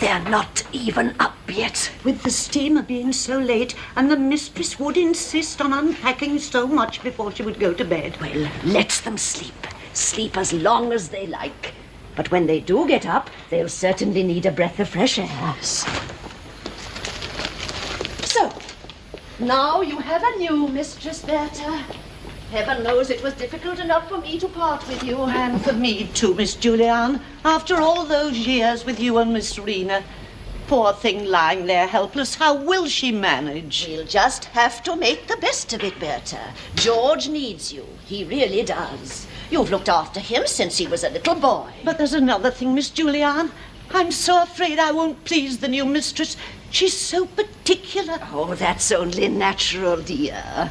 They're not even up yet. With the steamer being so late, and the mistress would insist on unpacking so much before she would go to bed. Well, let them sleep. Sleep as long as they like. But when they do get up, they'll certainly need a breath of fresh air. So, now you have a new mistress, Berta. Heaven knows it was difficult enough for me to part with you. And for me too, Miss Julianne. After all those years with you and Miss Reena. Poor thing lying there helpless. How will she manage? We'll just have to make the best of it, Berta. George needs you. He really does. You've looked after him since he was a little boy. But there's another thing, Miss Julianne. I'm so afraid I won't please the new mistress. She's so particular. Oh, that's only natural, dear.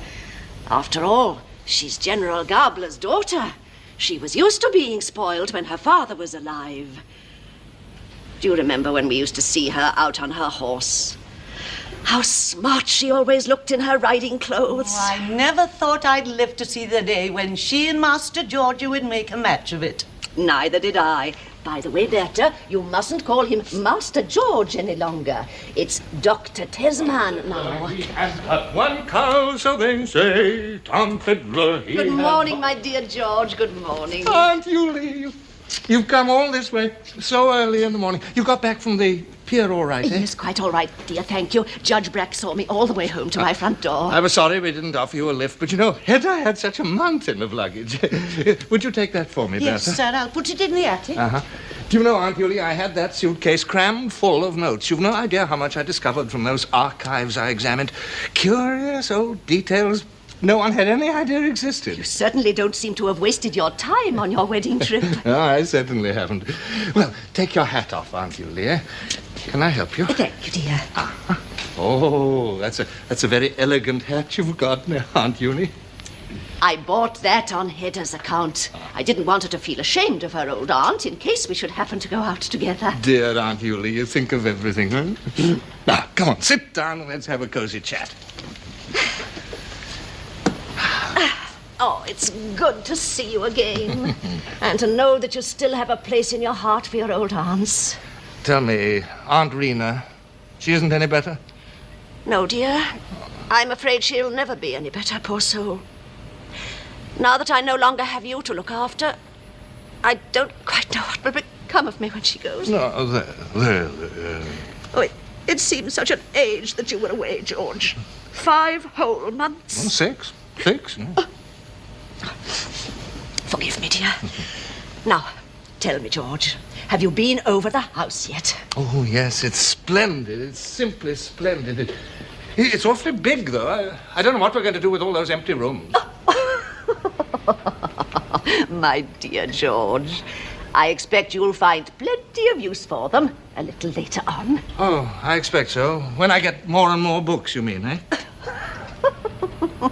After all, she's General Gabler's daughter. She was used to being spoiled when her father was alive. Do you remember when we used to see her out on her horse? How smart she always looked in her riding clothes. Oh, I never thought I'd live to see the day when she and Master George would make a match of it. Neither did I. By the way, Berta, you mustn't call him Master George any longer. It's Dr. Tesman now. He has but one cow, so they say. Tom Fiddler, he Good morning, my dear George. Good morning. Aunt Julie, you've come all this way so early in the morning. You got back from the pier all right, eh? Yes, quite all right, dear, thank you. Judge Brack saw me all the way home to my front door. I was sorry we didn't offer you a lift, but you know, Hedda had such a mountain of luggage. Would you take that for me, Yes, Berta? sir, I'll put it in the attic. Uh-huh. Do you know, Aunt Julie, I had that suitcase crammed full of notes. You've no idea how much I discovered from those archives I examined. Curious old details no one had any idea existed. You certainly don't seem to have wasted your time on your wedding trip. No, I certainly haven't. Well, take your hat off, Aunt Julie, eh? Can I help you? Thank you, dear. Oh, that's a very elegant hat you've got now, Aunt Julie. I bought that on Hedda's account. I didn't want her to feel ashamed of her old aunt in case we should happen to go out together. Dear Aunt Julie, you think of everything, huh? Now, come on, sit down and let's have a cozy chat. Oh, it's good to see you again. And to know that you still have a place in your heart for your old aunts. Tell me, Aunt Reena, she isn't any better? No, dear. I'm afraid she'll never be any better, poor soul. Now that I no longer have you to look after, I don't quite know what will become of me when she goes. No, there. Oh, it seems such an age that you were away, George. 5 whole months. Well, 6. 6, no? Forgive me, dear. Now, tell me, George, have you been over the house yet? Oh, yes, it's splendid. It's simply splendid. It's awfully big, though. I don't know what we're going to do with all those empty rooms. My dear George, I expect you'll find plenty of use for them a little later on. Oh, I expect so. When I get more and more books, you mean, eh?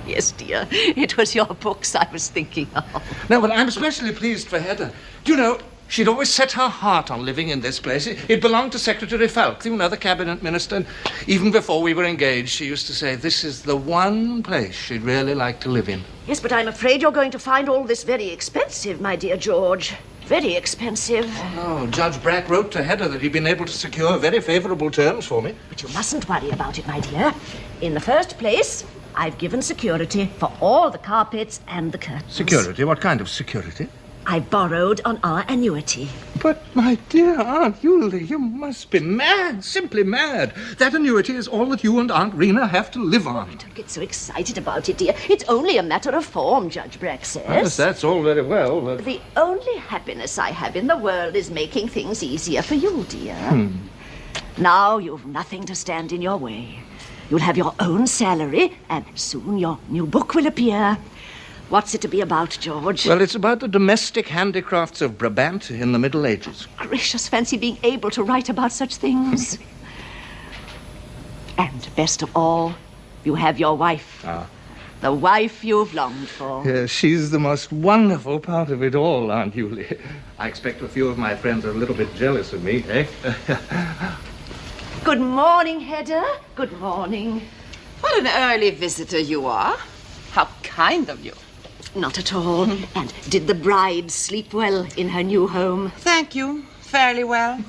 Yes, dear. It was your books I was thinking of. No, but I'm especially pleased for Hedda. Do you know, she'd always set her heart on living in this place. It belonged to Secretary Falk, you know, the cabinet minister. And even before we were engaged, she used to say this is the one place she'd really like to live in. Yes, but I'm afraid you're going to find all this very expensive, my dear George. Very expensive. Oh, no. Judge Brack wrote to Hedda that he'd been able to secure very favourable terms for me. But you mustn't worry about it, my dear. In the first place, I've given security for all the carpets and the curtains. Security? What kind of security? I borrowed on our annuity. But, my dear Aunt Julie, you must be mad, simply mad. That annuity is all that you and Aunt Reena have to live on. Don't get so excited about it, dear. It's only a matter of form, Judge Brack says. Yes, that's all very well, but... The only happiness I have in the world is making things easier for you, dear. Now you've nothing to stand in your way. You'll have your own salary, and soon your new book will appear. What's it to be about, George? Well, it's about the domestic handicrafts of Brabant in the Middle Ages. Gracious, fancy being able to write about such things. And best of all, you have your wife. The wife you've longed for. Yes, she's the most wonderful part of it all, Aunt Julie. I expect a few of my friends are a little bit jealous of me, eh? Good morning, Hedda. Good morning. What an early visitor you are. How kind of you. Not at all. And did the bride sleep well in her new home? Thank you. fairly well.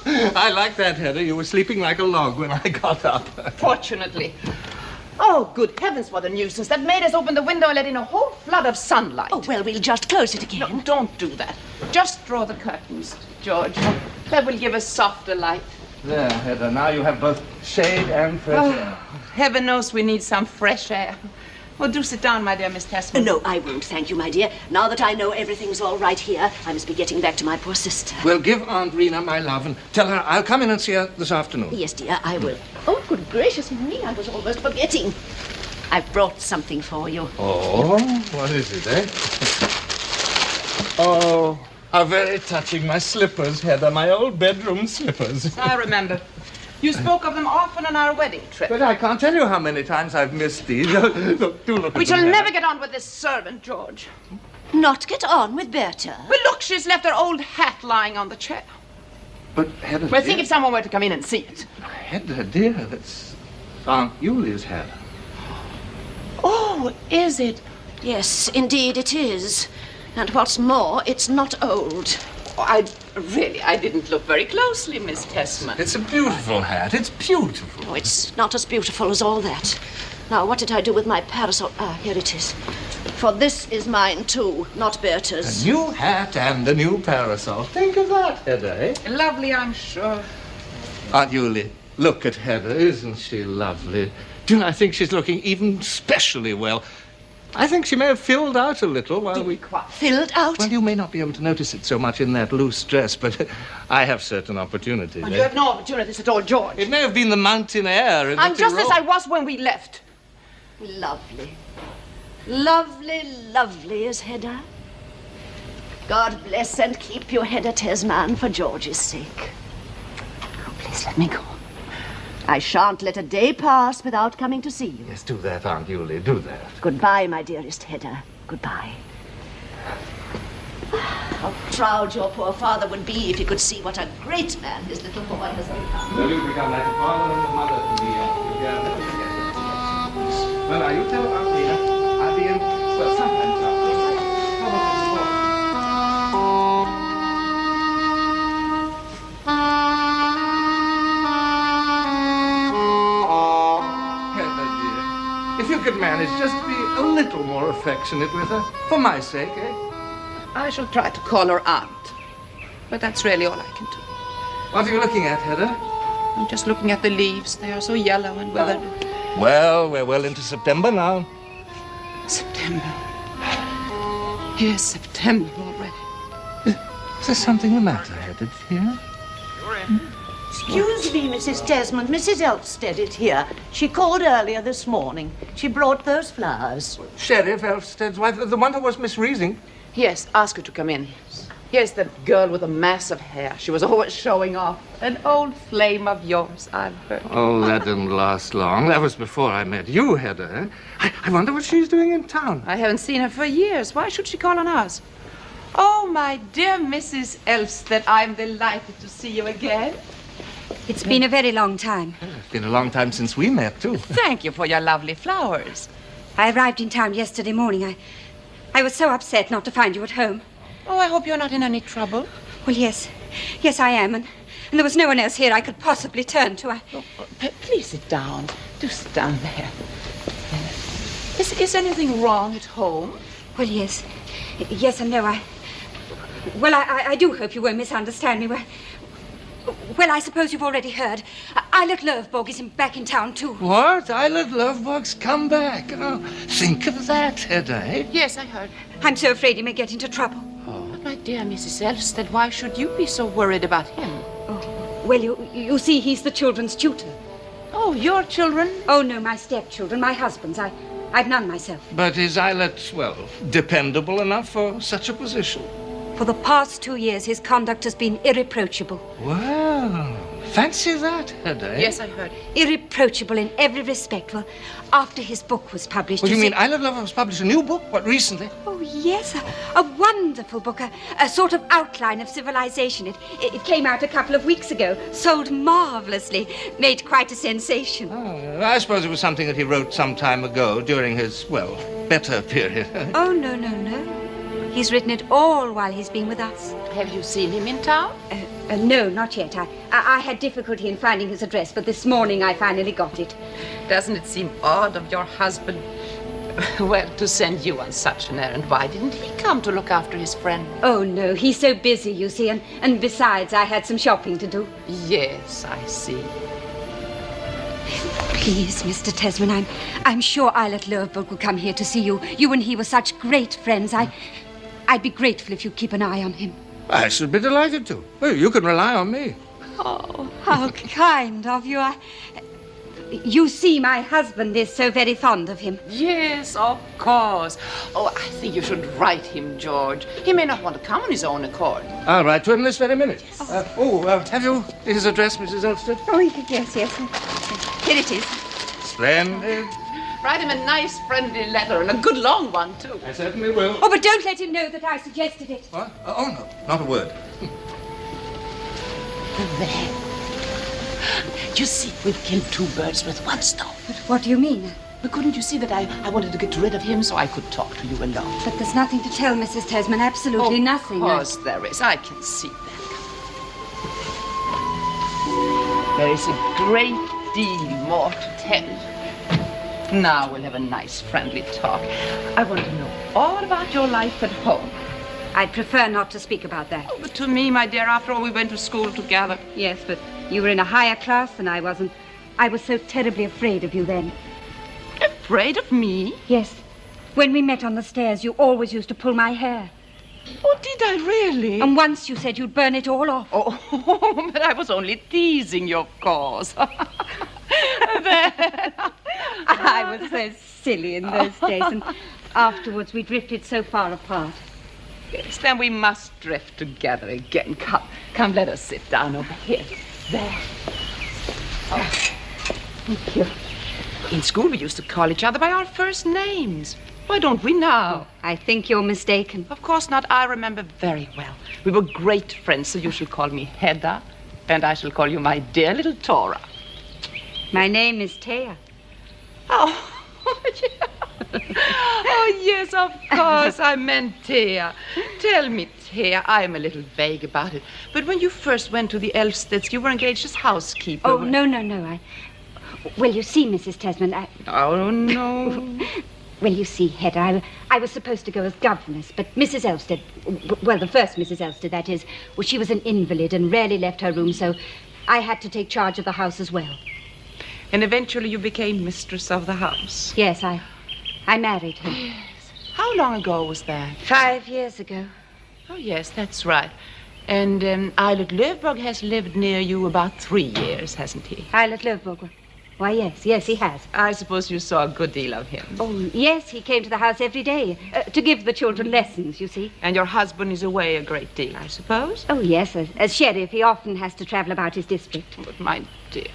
I like that, Hedda. You were sleeping like a log when I got up. Fortunately. Oh, good heavens, what a nuisance. That maid has opened the window and let in a whole flood of sunlight. Oh, well, we'll just close it again. No, don't do that. Just draw the curtains, George. That will give us softer light. There, Hedda. Now you have both shade and fresh air. Heaven knows we need some fresh air. Well, do sit down, my dear Miss Tesman. No, I won't, thank you, my dear. Now that I know everything's all right here, I must be getting back to my poor sister. Well, give Aunt Reena my love and tell her I'll come in and see her this afternoon. Yes, dear, I will. Oh, good gracious me, I was almost forgetting. I've brought something for you. Oh, what is it, eh? Oh, how very touching. My slippers, Hedda, my old bedroom slippers. I remember. You spoke of them often on our wedding trip. But I can't tell you how many times I've missed these. Look, do look at We shall them, never Hedda. get on with this servant, George. Not get on with Berta. But look, she's left her old hat lying on the chair. But, Hedda, Well, dear, think if someone were to come in and see it. Hedda, dear, that's Aunt Yulia's hat. Oh, is it? Yes, indeed it is. And what's more, it's not old. Oh, I didn't look very closely, Miss Tesman. It's a beautiful hat. It's beautiful. Oh, it's not as beautiful as all that. Now, what did I do with my parasol? Ah, here it is. For this is mine, too, not Berta's. A new hat and a new parasol. Think of that, Hedda, eh? Lovely, I'm sure. Aunt Yuli, look at Hedda. Isn't she lovely? Do you know, I think she's looking even specially well. I think she may have filled out a little while we... Filled out? Well, you may not be able to notice it so much in that loose dress, but I have certain opportunities. Well, you have no opportunities at all, George. It may have been the mountain air in I'm the just as Tyrol. I was when we left. Lovely. Lovely, lovely is Hedda. God bless and keep you, Hedda Tesman, for George's sake. Oh, please let me go. I shan't let a day pass without coming to see you. Yes, do that, Aunt Yuli, do that. Goodbye, my dearest Hedda. Goodbye. How proud your poor father would be if he could see what a great man his little boy has become. Well, you've become like a father and a mother to me, Aunt Yulia. Never forget it. Well, now, you tell Aunt Reena I'll be in, well, sometimes now. If you could manage just to be a little more affectionate with her, for my sake, eh? I shall try to call her aunt. But that's really all I can do. What are you looking at, Hedda? I'm just looking at the leaves. They are so yellow and withered. Well, we're well into September now. September. Yes, September already. Is there something the matter, Hedda, dear? Excuse me, Mrs. Tesman. Mrs. Elvsted is here. She called earlier this morning. She brought those flowers. Sheriff Elfsted's wife, the one who was Miss Reesing. Yes, ask her to come in. Here's the girl with the mass of hair. She was always showing off. An old flame of yours, I've heard. Oh, that didn't last long. That was before I met you, Hedda. Eh? I wonder what she's doing in town. I haven't seen her for years. Why should she call on us? Oh, my dear Mrs. Elvsted, I'm delighted to see you again. It's been a very long time. It's been a long time since we met, too. Thank you for your lovely flowers. I arrived in town yesterday morning. I was so upset not to find you at home. Oh, I hope you're not in any trouble. Well, yes. Yes, I am. And there was no one else here I could possibly turn to. Please sit down. Do sit down there. Is anything wrong at home? Well, yes. Yes and no. I do hope you won't misunderstand me. Well, I suppose you've already heard. Ejlert Løvborg is back in town, too. What? Ejlert Løvborg's come back. Oh, think of that, Hedda, eh? Yes, I heard. I'm so afraid he may get into trouble. But my dear Mrs. Elvsted, why should you be so worried about him? Oh, well, you see, he's the children's tutor. Oh, your children? Oh, no, my stepchildren, my husband's. I've none myself. But is Ejlert, well, dependable enough for such a position? For the past 2 years, his conduct has been irreproachable. Well, fancy that, Hedda. Yes, I heard. Irreproachable in every respect. Well, after his book was published... What do you see- mean? Ejlert Løvborg's published a new book? What, recently? Oh, yes, a wonderful book, a sort of outline of civilization. It came out a couple of weeks ago, sold marvelously, made quite a sensation. Oh, I suppose it was something that he wrote some time ago during his, well, better period. Oh, no. He's written it all while he's been with us. Have you seen him in town? No, not yet. I had difficulty in finding his address, but this morning I finally got it. Doesn't it seem odd of your husband, well, to send you on such an errand? Why didn't he come to look after his friend? Oh, no, he's so busy, you see, and besides, I had some shopping to do. Yes, I see. Please, Mr. Tesman, I'm sure Ejlert Løvborg will come here to see you. You and he were such great friends. I'd be grateful if you'd keep an eye on him. I should be delighted to. Well, you can rely on me. Oh, how kind of you. You see, my husband is so very fond of him. Yes, of course. Oh, I think you should write him, George. He may not want to come on his own accord. I'll write to him this very minute. Yes. Have you his address, Mrs. Elvsted? Oh, yes. Here it is. Splendid. Write him a nice, friendly letter, and a good long one, too. I certainly will. Oh, but don't let him know that I suggested it. What? Oh, no, not a word. There. You see, we've killed 2 birds with 1 stone. But what do you mean? But couldn't you see that I wanted to get rid of him so I could talk to you alone? But there's nothing to tell, Mrs. Tesman. Absolutely nothing. Of course there is. I can see that. There is a great deal more to tell. Now we'll have a nice, friendly talk. I want to know all about your life at home. I'd prefer not to speak about that. Oh, but to me, my dear, after all, we went to school together. Yes, but you were in a higher class than I was, and I was so terribly afraid of you then. Afraid of me? Yes. When we met on the stairs, you always used to pull my hair. Oh, did I really? And once you said you'd burn it all off. Oh, but I was only teasing you, of course. I was so silly in those days, and afterwards we drifted so far apart. Yes, then we must drift together again. Come, let us sit down over here. There. Oh, thank you. In school, we used to call each other by our first names. Why don't we now? I think you're mistaken. Of course not. I remember very well. We were great friends, so you shall call me Hedda, and I shall call you my dear little Tora. My name is Thea. Oh, yeah. Oh, yes, of course. I meant Thea. Tell me, Thea, I'm a little vague about it, but when you first went to the Elvsteds, you were engaged as housekeeper. Oh, no. Well, you see, Mrs. Tesman, Oh, no. Well, you see, Hedda, I was supposed to go as governess, but Mrs. Elvsted, well, the first Mrs. Elvsted, that is, well, she was an invalid and rarely left her room, so I had to take charge of the house as well. And eventually you became mistress of the house. Yes, I married him. Yes. How long ago was that? 5 years ago. Oh, yes, that's right. And Ejlert Løvborg has lived near you about 3 years, hasn't he? Ejlert Løvborg? Why, yes, he has. I suppose you saw a good deal of him. Oh, yes, he came to the house every day to give the children lessons, you see. And your husband is away a great deal, I suppose? Oh, yes, as sheriff, he often has to travel about his district. But, my dear,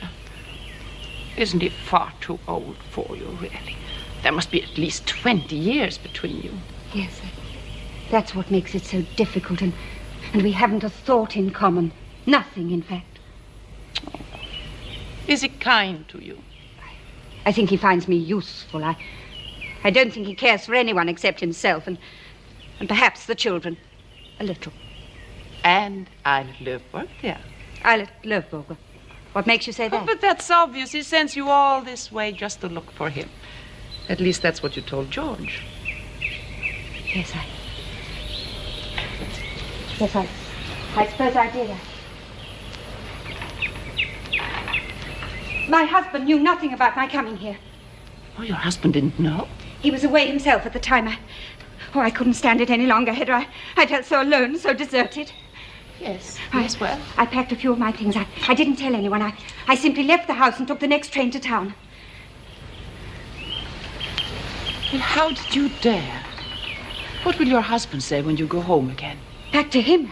isn't he far too old for you, really? There must be at least 20 years between you. Yes, that's what makes it so difficult, and we haven't a thought in common. Nothing, in fact. Is he kind to you? I think he finds me useful. I don't think he cares for anyone except himself, and perhaps the children. A little. And Ejlert Løvborg, yeah. Ejlert Løvborg. What makes you say that? Oh, but that's obvious. He sends you all this way just to look for him. At least that's what you told George. Yes, I suppose I did. My husband knew nothing about my coming here. Oh, your husband didn't know? He was away himself at the time. I couldn't stand it any longer, Hedda. I felt so alone, so deserted. Yes, well. I packed a few of my things. I didn't tell anyone. I simply left the house and took the next train to town. Well, how did you dare? What will your husband say when you go home again? Back to him?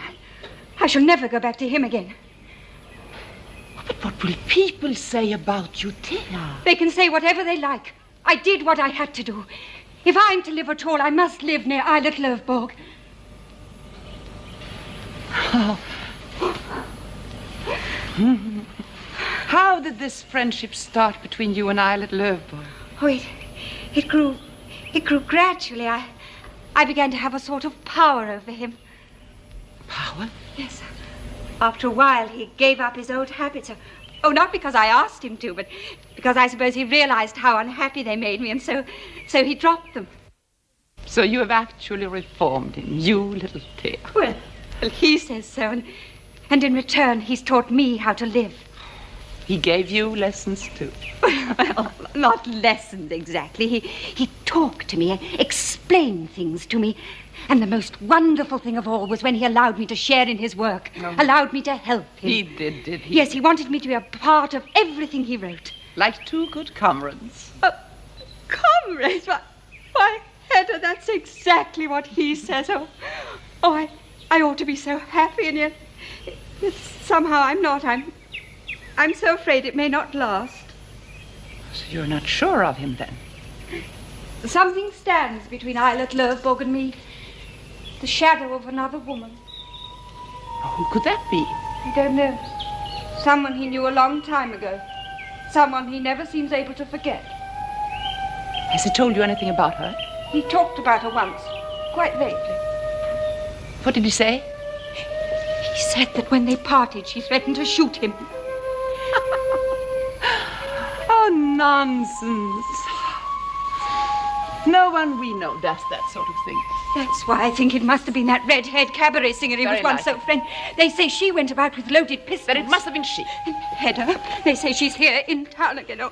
I shall never go back to him again. But what will people say about you, Thea? They can say whatever they like. I did what I had to do. If I'm to live at all, I must live near Ejlert Løvborg. How did this friendship start between you and Ejlert Løvborg? Oh, it grew gradually. I began to have a sort of power over him. Power? Yes. After a while, he gave up his old habits. Oh, not because I asked him to, but because I suppose he realized how unhappy they made me, and so he dropped them. So you have actually reformed him, you little Thea. Well, he says so, and in return, he's taught me how to live. He gave you lessons, too. Well, not lessons exactly. He talked to me, explained things to me. And the most wonderful thing of all was when he allowed me to share in his work, allowed me to help him. He did he? Yes, he wanted me to be a part of everything he wrote. Like two good comrades. Comrades? Why, Hedda, that's exactly what he says. I ought to be so happy, and yet somehow I'm not. I'm so afraid it may not last. So you're not sure of him, then? Something stands between Ejlert Løvborg and me. The shadow of another woman. Who could that be? I don't know. Someone he knew a long time ago. Someone he never seems able to forget. Has he told you anything about her? He talked about her once, quite vaguely. What did he say? He said that when they parted, she threatened to shoot him. Oh, nonsense. No one we know does that sort of thing. That's why I think it must have been that red-haired cabaret singer he was once so friend. They say she went about with loaded pistols. Then it must have been she. And Hedda, they say she's here in town again. Oh,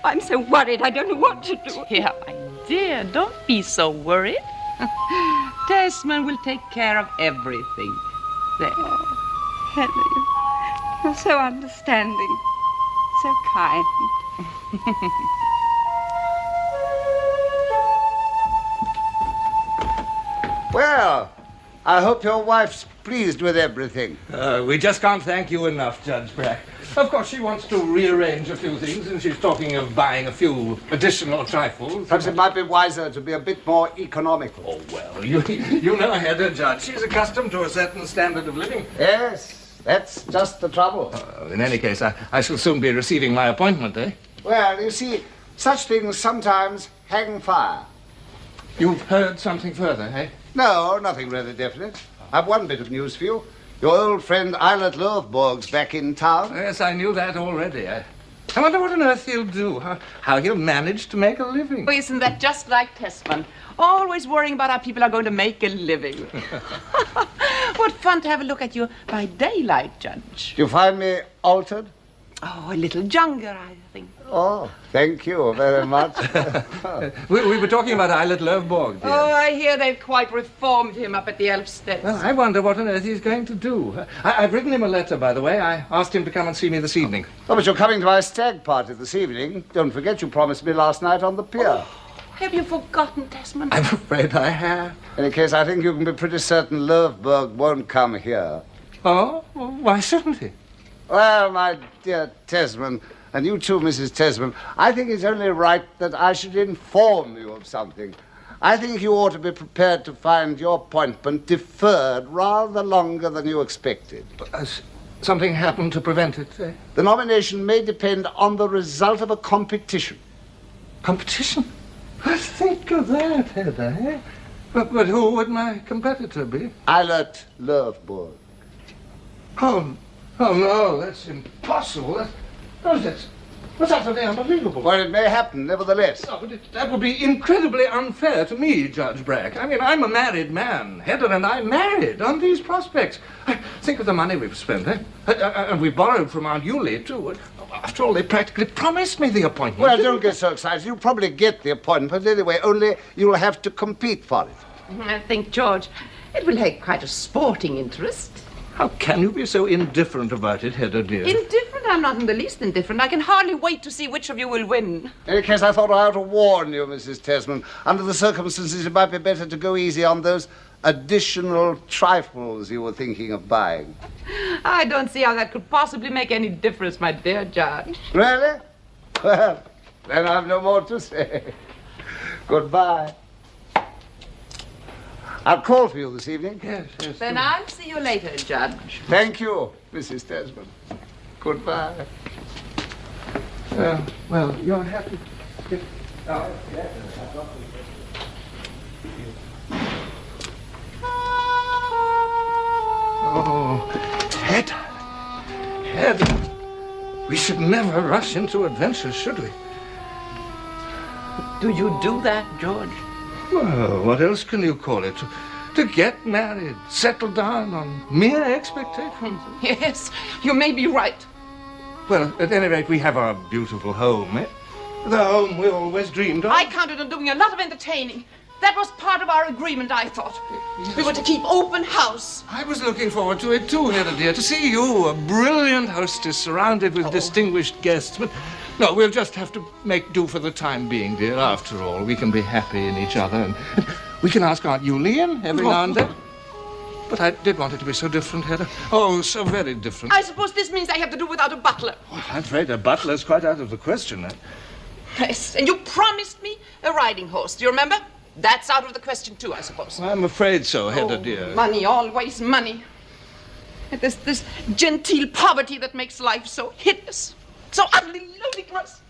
I'm so worried. I don't know what to do. Yeah, my dear, don't be so worried. Tesman will take care of everything. There. Oh, Hedda, you're so understanding, so kind. Well, I hope your wife's pleased with everything. We just can't thank you enough, Judge Brack. Of course, she wants to rearrange a few things, and she's talking of buying a few additional trifles. Perhaps it might be wiser to be a bit more economical. Oh, well, you know Hedda, Judge. She's accustomed to a certain standard of living. Yes, that's just the trouble. In any case, I shall soon be receiving my appointment, eh? Well, you see, such things sometimes hang fire. You've heard something further, eh? No, nothing really definite. I've one bit of news for you. Your old friend Ejlert Løvborg's back in town. Yes, I knew that already. I wonder what on earth he'll do, how he'll manage to make a living. Oh, isn't that just like Tesman? Always worrying about how people are going to make a living. What fun to have a look at you by daylight, Judge. Do you find me altered? Oh, a little younger, I think. Oh, thank you very much. We were talking about Ejlert Løvborg, dear. Oh, I hear they've quite reformed him up at the Elvsted. Well, I wonder what on earth he's going to do. I've written him a letter, by the way. I asked him to come and see me this evening. Oh, but you're coming to my stag party this evening. Don't forget you promised me last night on the pier. Oh, have you forgotten, Tesman? I'm afraid I have. In any case, I think you can be pretty certain Lovborg won't come here. Oh? Well, why shouldn't he? Well, my dear Tesman, and you too, Mrs. Tesman, I think it's only right that I should inform you of something. I think you ought to be prepared to find your appointment deferred rather longer than you expected. Has something happened to prevent it, eh? The nomination may depend on the result of a competition. Competition? Think of that, Hedda, eh? But who would my competitor be? Ejlert Løvborg. Oh, no, that's impossible. That's utterly unbelievable. Well, it may happen, nevertheless. Oh, but that would be incredibly unfair to me, Judge Brack. I mean, I'm a married man. Hedda and I married on these prospects. Think of the money we've spent, eh? And we borrowed from Aunt Yulie, too. After all, they practically promised me the appointment. Well, don't get so excited. You'll probably get the appointment anyway, only you'll have to compete for it. I think, George, it will take quite a sporting interest. How can you be so indifferent about it, Hedda, dear? Indifferent? I'm not in the least indifferent. I can hardly wait to see which of you will win. In any case, I thought I ought to warn you, Mrs. Tesman. Under the circumstances, it might be better to go easy on those additional trifles you were thinking of buying. I don't see how that could possibly make any difference, my dear Judge. Really? Well, then I've no more to say. Goodbye. I'll call for you this evening. Yes. Then I'll see you later, Judge. Thank you, Mrs. Tesman. Goodbye. Well, you'll have to get... Oh, Hedda. Hedda, we should never rush into adventures, should we? Do you do that, George? Well, what else can you call it? To get married, settle down on mere expectations. Yes, you may be right. Well, at any rate, we have our beautiful home, eh? The home we always dreamed of. I counted on doing a lot of entertaining. That was part of our agreement, I thought. Yes. We were to keep open house. I was looking forward to it too, Hedda dear, to see you, a brilliant hostess surrounded with distinguished guests. But no, we'll just have to make do for the time being, dear. After all, we can be happy in each other, and we can ask Aunt Julian every now and then. But I did want it to be so different, Hedda. Oh, so very different. I suppose this means I have to do without a butler. Oh, I'm afraid a butler's quite out of the question. Yes, and you promised me a riding horse. Do you remember? That's out of the question too, I suppose. I'm afraid so, Hedda dear. Money, always money. And this genteel poverty that makes life so hideous, so utterly ludicrous.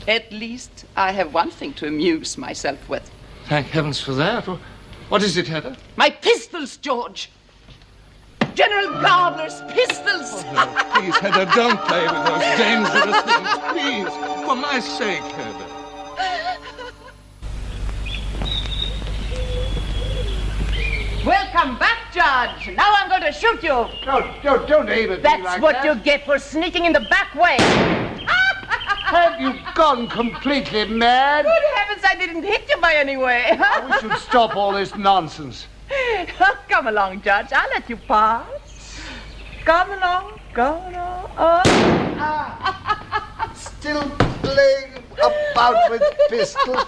At least I have one thing to amuse myself with. Thank heavens for that. What is it, Hedda? My pistols, George. General Gabler's pistols. Oh, no, please, Hedda, don't play with those dangerous things. Please, for my sake, Hedda. Welcome back, Judge. Now I'm going to shoot you. Don't aim at me That's like what that. you get for sneaking in the back way. Have you gone completely mad? Good heavens, I didn't hit you by any way. I wish you'd stop all this nonsense. Come along, Judge. I'll let you pass. Come along. Come along. Oh. Still playing about with pistols?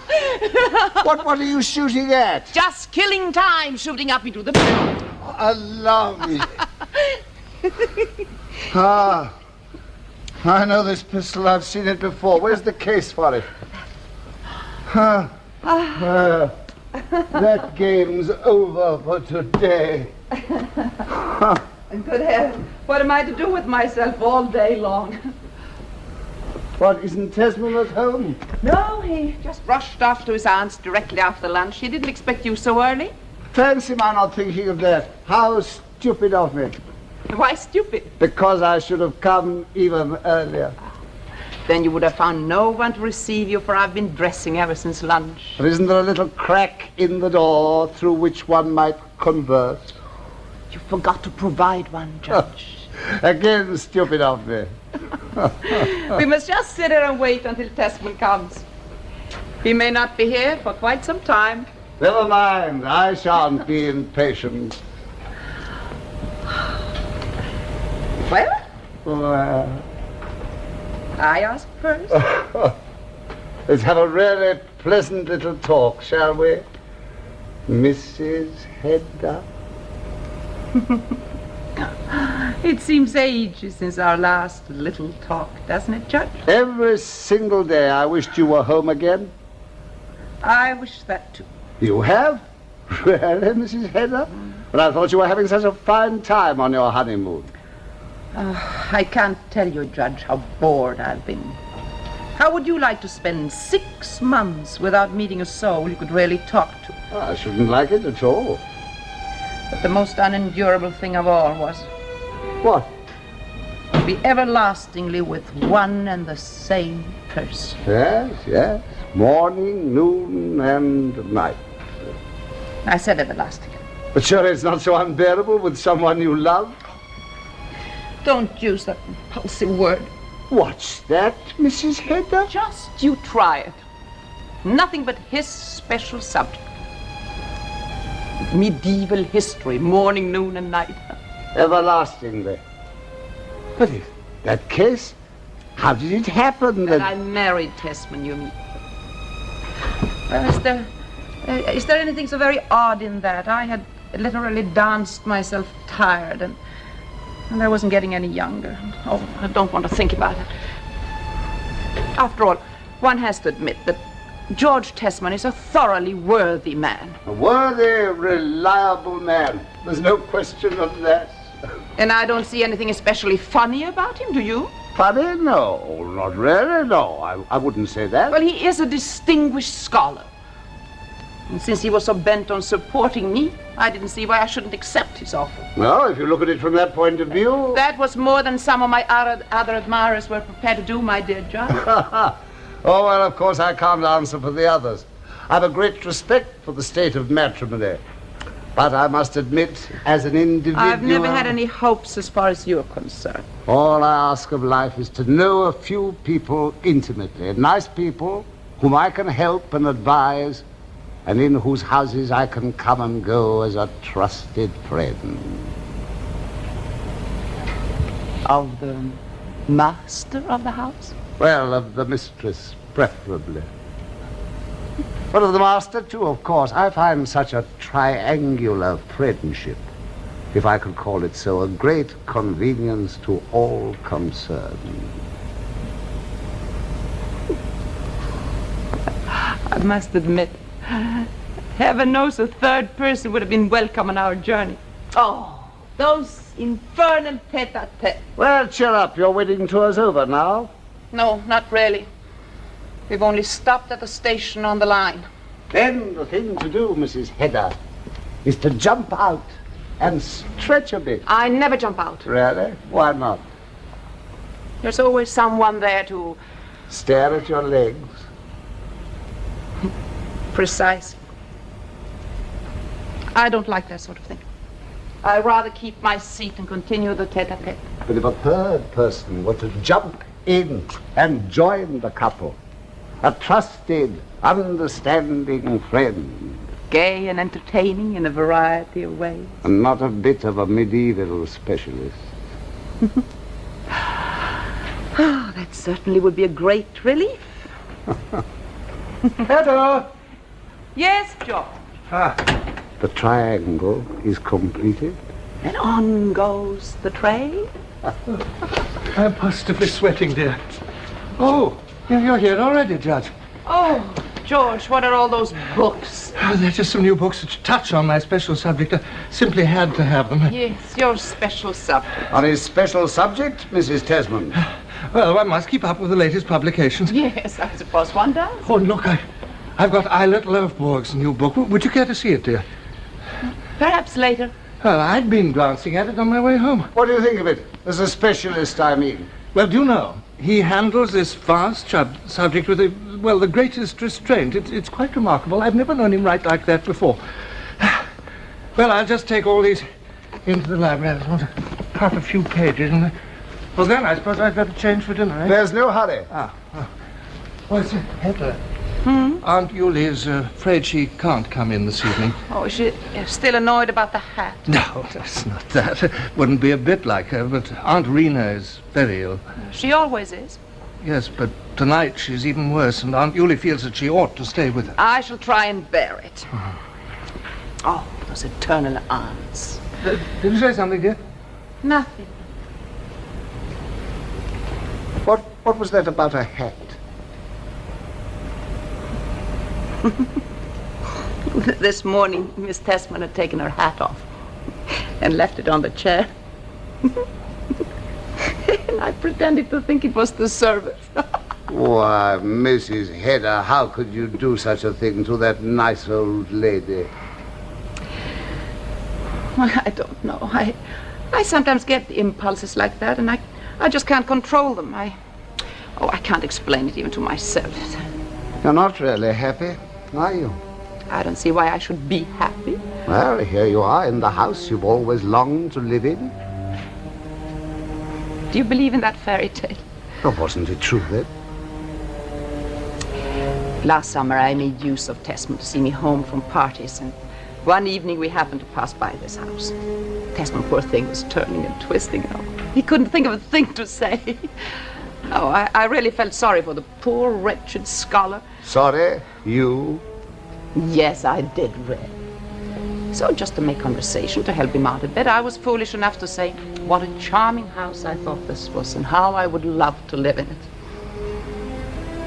What are you shooting at? Just killing time, shooting up into the blue. Allow me. I know this pistol. I've seen it before. Where's the case for it? That game's over for today. Good heavens, what am I to do with myself all day long? What, isn't Tesman at home? No, he just rushed off to his aunt's directly after lunch. He didn't expect you so early. Fancy my not thinking of that. How stupid of me. Why stupid? Because I should have come even earlier. Then you would have found no one to receive you, for I've been dressing ever since lunch. But isn't there a little crack in the door through which one might converse? You forgot to provide one, Judge. Again, stupid of me. We must just sit here and wait until Tesman comes. He may not be here for quite some time. Never mind, I shan't be impatient. Well, Well, I ask first. let's have a really pleasant little talk, shall we? Mrs. Hedda? It seems ages since our last little talk, doesn't it, Judge? Every single day I wished you were home again. I wish that too. You have? Really, Mrs. Hedda? But I thought you were having such a fine time on your honeymoon. I can't tell you, Judge, how bored I've been. How would you like to spend 6 months without meeting a soul you could really talk to? I shouldn't like it at all. But the most unendurable thing of all was What? to be everlastingly with one and the same person. Yes. Morning, noon, and night. I said everlasting. But surely it's not so unbearable with someone you love? Don't use that impulsive word. What's that, Mrs. Hedda? Just you try it. Nothing but his special subject. Medieval history, morning, noon, and night. Everlastingly. But if that case, how did it happen That that... I married Tesman, you mean? Well, is there anything so very odd in that? I had literally danced myself tired, and I wasn't getting any younger. Oh, I don't want to think about it. After all, one has to admit that George Tesman is a thoroughly worthy man. A worthy, reliable man. There's no question of that. And I don't see anything especially funny about him, do you? Funny? No, not really, no. I wouldn't say that. Well, he is a distinguished scholar. And since he was so bent on supporting me, I didn't see why I shouldn't accept his offer. Well, if you look at it from that point of view... That was more than some of my other admirers were prepared to do, my dear Judge. Oh, well, of course, I can't answer for the others. I have a great respect for the state of matrimony. But I must admit, as an individual... I've never had any hopes as far as you're concerned. All I ask of life is to know a few people intimately. Nice people whom I can help and advise, and in whose houses I can come and go as a trusted friend. Of the master of the house? Well, of the mistress, preferably. But of the master, too, of course. I find such a triangular friendship, if I could call it so, a great convenience to all concerned. I must admit, heaven knows a third person would have been welcome on our journey. Oh, those infernal tete-a-tete. Well, cheer up. Your wedding tour's over now. No, not really. We've only stopped at the station on the line. Then the thing to do, Mrs. Hedda, is to jump out and stretch a bit. I never jump out. Really? Why not? There's always someone there to... Stare at your legs. Precise. I don't like that sort of thing. I'd rather keep my seat and continue the tete-a-tete. But if a third person were to jump in and join the couple, a trusted, understanding friend. Gay and entertaining in a variety of ways. And not a bit of a medieval specialist. Oh, that certainly would be a great relief. Hedda! Yes, George. The triangle is completed. And on goes the tray. I'm positively sweating, dear. Oh, you're here already, Judge. Oh, George, what are all those books? Oh, they're just some new books that touch on my special subject. I simply had to have them. Yes, your special subject. On his special subject, Mrs. Tesman. Well, one must keep up with the latest publications. Yes, I suppose one does. Oh, look, I've got Ejlert Løvborg's new book. Would you care to see it, dear? Perhaps later. Well, I'd been glancing at it on my way home. What do you think of it? As a specialist, I mean. Well, do you know, he handles this vast subject with the greatest restraint. It's quite remarkable. I've never known him write like that before. Well, I'll just take all these into the library. I just want to cut a few pages. And well, then I suppose I'd better change for dinner, eh? There's no hurry. Well, it's Hedda. Aunt Julie is afraid she can't come in this evening. Oh, is she still annoyed about the hat? No, that's not that. Wouldn't be a bit like her, but Aunt Reena is very ill. She always is. Yes, but tonight she's even worse, and Aunt Julie feels that she ought to stay with her. I shall try and bear it. Oh, those eternal aunts. Did you say something, dear? Nothing. What was that about a hat? This morning, Miss Tesman had taken her hat off and left it on the chair. And I pretended to think it was the servant. Why, Mrs. Hedda, how could you do such a thing to that nice old lady? Well, I don't know. I sometimes get impulses like that, and I just can't control them. I can't explain it even to myself. You're not really happy, are you? I don't see why I should be happy. Well, here you are in the house you've always longed to live in. Do you believe in that fairy tale? Oh, wasn't it true then? Last summer, I made use of Tesman to see me home from parties, and one evening we happened to pass by this house. Tesman, poor thing, was turning and twisting. Oh, he couldn't think of a thing to say. Oh, I really felt sorry for the poor, wretched scholar. Sorry? You? Yes, I did, really. So just to make conversation, to help him out a bit, I was foolish enough to say what a charming house I thought this was and how I would love to live in it.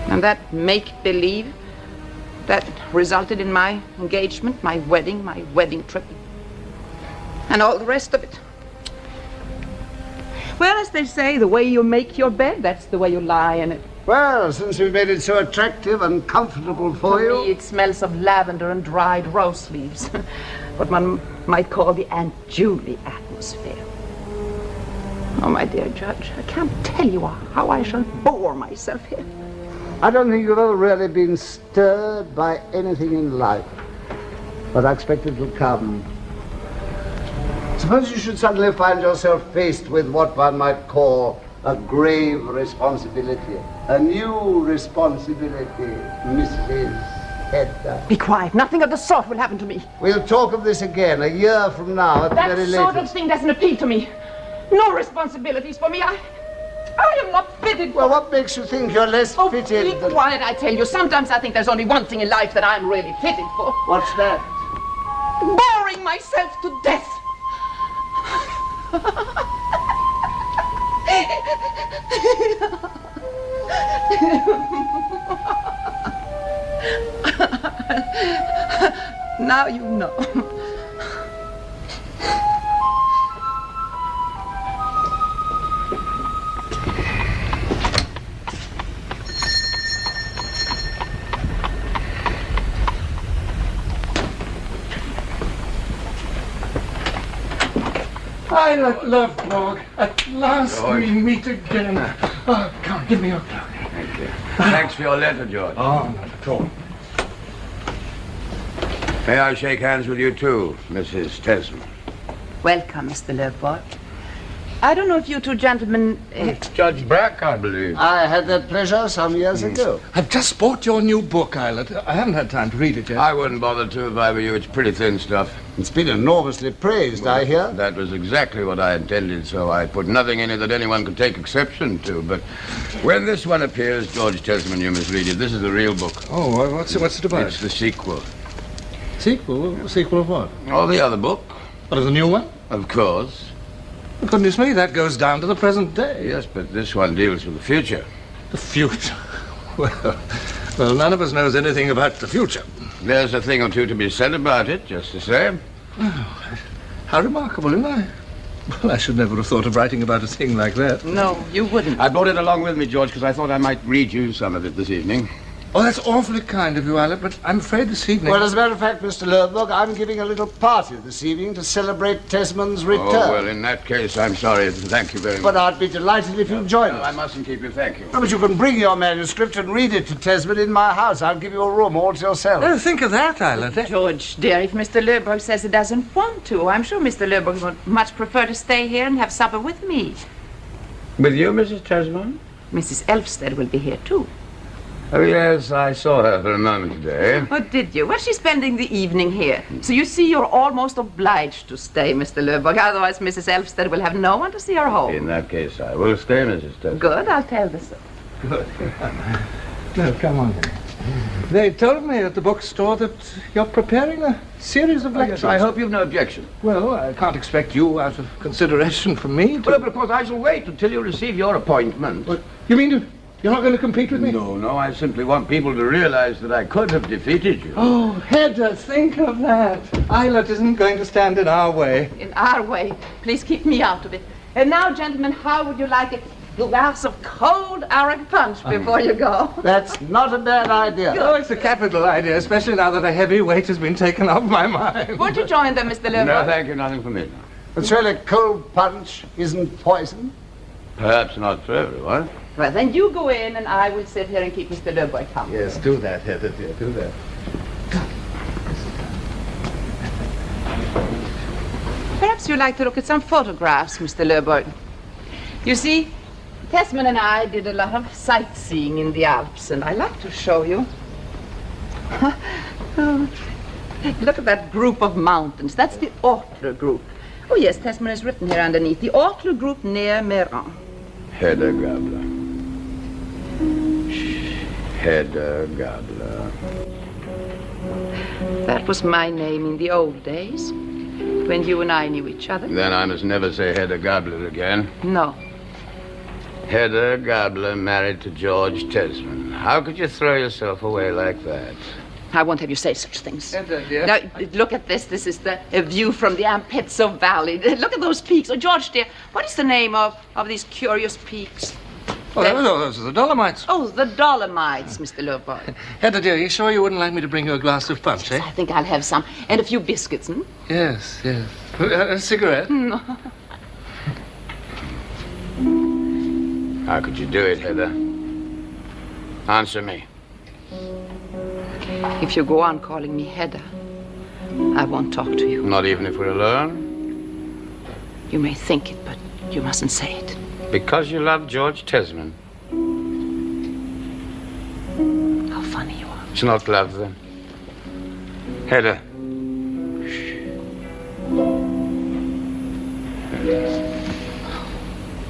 And that make-believe, that resulted in my engagement, my wedding trip, and all the rest of it. Well, as they say, the way you make your bed, that's the way you lie in it. Well, since we've made it so attractive and comfortable for To you... me, it smells of lavender and dried rose leaves. What one might call the Aunt Julie atmosphere. Oh, my dear Judge, I can't tell you how I shall bore myself here. I don't think you've ever really been stirred by anything in life. But I expect it will come. Suppose you should suddenly find yourself faced with what one might call a grave responsibility. A new responsibility, Mrs. Hedda. Be quiet. Nothing of the sort will happen to me. We'll talk of this again a year from now at the very That sort of latest. thing doesn't appeal to me. No responsibilities for me. I am not fitted for... Well, what makes you think you're less Oh, fitted be than... quiet, I tell you. Sometimes I think there's only one thing in life that I'm really fitted for. What's that? Boring myself to death. Now you know. Ejlert Løvborg, at last we meet again. Oh, come, give me your cloak. Thank you. Thanks for your letter, George. Oh, not at all. May I shake hands with you too, Mrs. Tesman? Welcome, Mr. Lovborg. I don't know if you two gentlemen... It's Judge Brack, I believe. I had that pleasure some years ago. I've just bought your new book, Ejlert. I haven't had time to read it yet. I wouldn't bother to if I were you. It's pretty thin stuff. It's been enormously praised, I hear. That was exactly what I intended, so I put nothing in it that anyone could take exception to. But when this one appears, George Tesman, you must read it. This is the real book. Oh, what's it about? It's the sequel. Sequel? Sequel of what? Oh, the other book. What, is the new one? Of course. Goodness me, that goes down to the present day. Yes, but this one deals with the future. The future? Well, none of us knows anything about the future. There's a thing or two to be said about it, just the same. Oh, how remarkable, isn't I? Well, I should never have thought of writing about a thing like that. No, you wouldn't. I brought it along with me, George, because I thought I might read you some of it this evening. Oh, that's awfully kind of you, Ejlert, but I'm afraid this evening... Well, as a matter of fact, Mr. Løvborg, I'm giving a little party this evening to celebrate Tesman's return. Oh, well, in that case, I'm sorry. Thank you very much. But I'd be delighted if you'd join No, us. I mustn't keep you, thank you. No, but you can bring your manuscript and read it to Tesman in my house. I'll give you a room all to yourself. Oh, think of that, Ejlert. George, dear, if Mr. Lovborg says he doesn't want to, I'm sure Mr. Lovborg would much prefer to stay here and have supper with me. With you, Mrs. Tesman? Mrs. Elvsted will be here, too. Oh, yes, I saw her for a moment today. Oh, did you? Well, she's spending the evening here. So you see, you're almost obliged to stay, Mr. Lovborg. Otherwise, Mrs. Elvsted will have no one to see her home. In that case, I will stay, Mrs. Tesman. Good, I'll tell the so. Good. No, come on. They told me at the bookstore that you're preparing a series of lectures. Yes, I hope you've no objection. Well, I can't expect you, out of consideration for me, to... Well, but of course, I shall wait until you receive your appointment. What? You mean you're not going to compete with me? No, I simply want people to realize that I could have defeated you. Oh, Hedda, think of that. Ejlert isn't going to stand in our way. In our way. Please keep me out of it. And now, gentlemen, how would you like a glass of cold arrack punch before you go? That's not a bad idea. Oh, it's a capital idea, especially now that a heavy weight has been taken off my mind. Won't you join them, Mr. Lovborg? No, thank you, nothing for me. But surely cold punch isn't poison? Perhaps not for everyone. Well, then you go in and I will sit here and keep Mr. Lovborg company. Yes, do that, Hedda, dear, do that. Perhaps you'd like to look at some photographs, Mr. Lovborg. You see, Tesman and I did a lot of sightseeing in the Alps, and I'd like to show you. Look at that group of mountains. That's the Ejlert group. Oh, yes, Tesman has written here underneath. The Ejlert group near Meran. Hedda Gabler. Hedda Gabler. That was my name in the old days, when you and I knew each other. Then I must never say Hedda Gabler again. No. Hedda Gabler married to George Tesman. How could you throw yourself away like that? I won't have you say such things. Hedda, dear. Now, look at this. This is a view from the Ampezzo Valley. Look at those peaks. Oh, George, dear, what is the name of these curious peaks? Oh, those are the Dolomites. Oh, the Dolomites, Mr. Lovborg. Hedda, dear, you sure you wouldn't like me to bring you a glass of punch, eh? I think I'll have some. And a few biscuits, hmm? Yes. A cigarette? No. How could you do it, Hedda? Answer me. If you go on calling me Hedda, I won't talk to you. Not even if we're alone? You may think it, but you mustn't say it. Because you love George Tesman. How funny you are. It's not love, then. Hedda.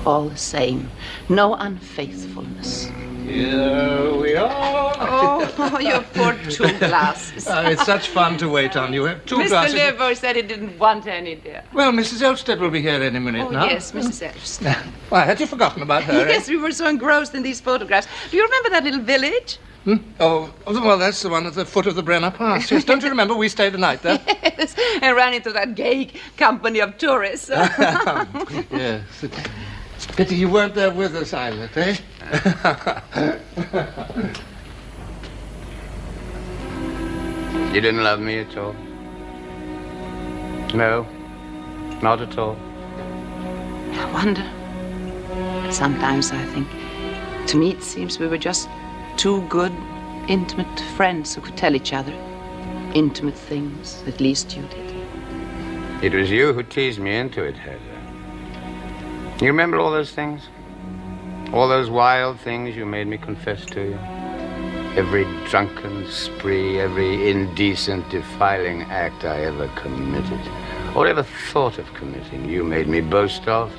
All the same, no unfaithfulness. Here we are. Oh, you poor two glasses. It's such fun to wait on you. Have two Mr. glasses. Mr. Løvborg said he didn't want any, dear. Well, Mrs. Elvsted will be here any minute now. Oh, yes, Mrs. Elvsted. Why, had you forgotten about her? Yes, we were so engrossed in these photographs. Do you remember that little village? Oh, well, that's the one at the foot of the Brenner Pass. Yes, don't you remember we stayed the night there? Yes, and ran into that gay company of tourists. Yes. Pity you weren't there with us, Ejlert, eh? You didn't love me at all? No, not at all. I wonder. Sometimes I think, to me it seems we were just two good, intimate friends who could tell each other intimate things. At least you did. It was you who teased me into it, Hedda. You remember all those things? All those wild things you made me confess to you? Every drunken spree, every indecent, defiling act I ever committed, or ever thought of committing, you made me boast of.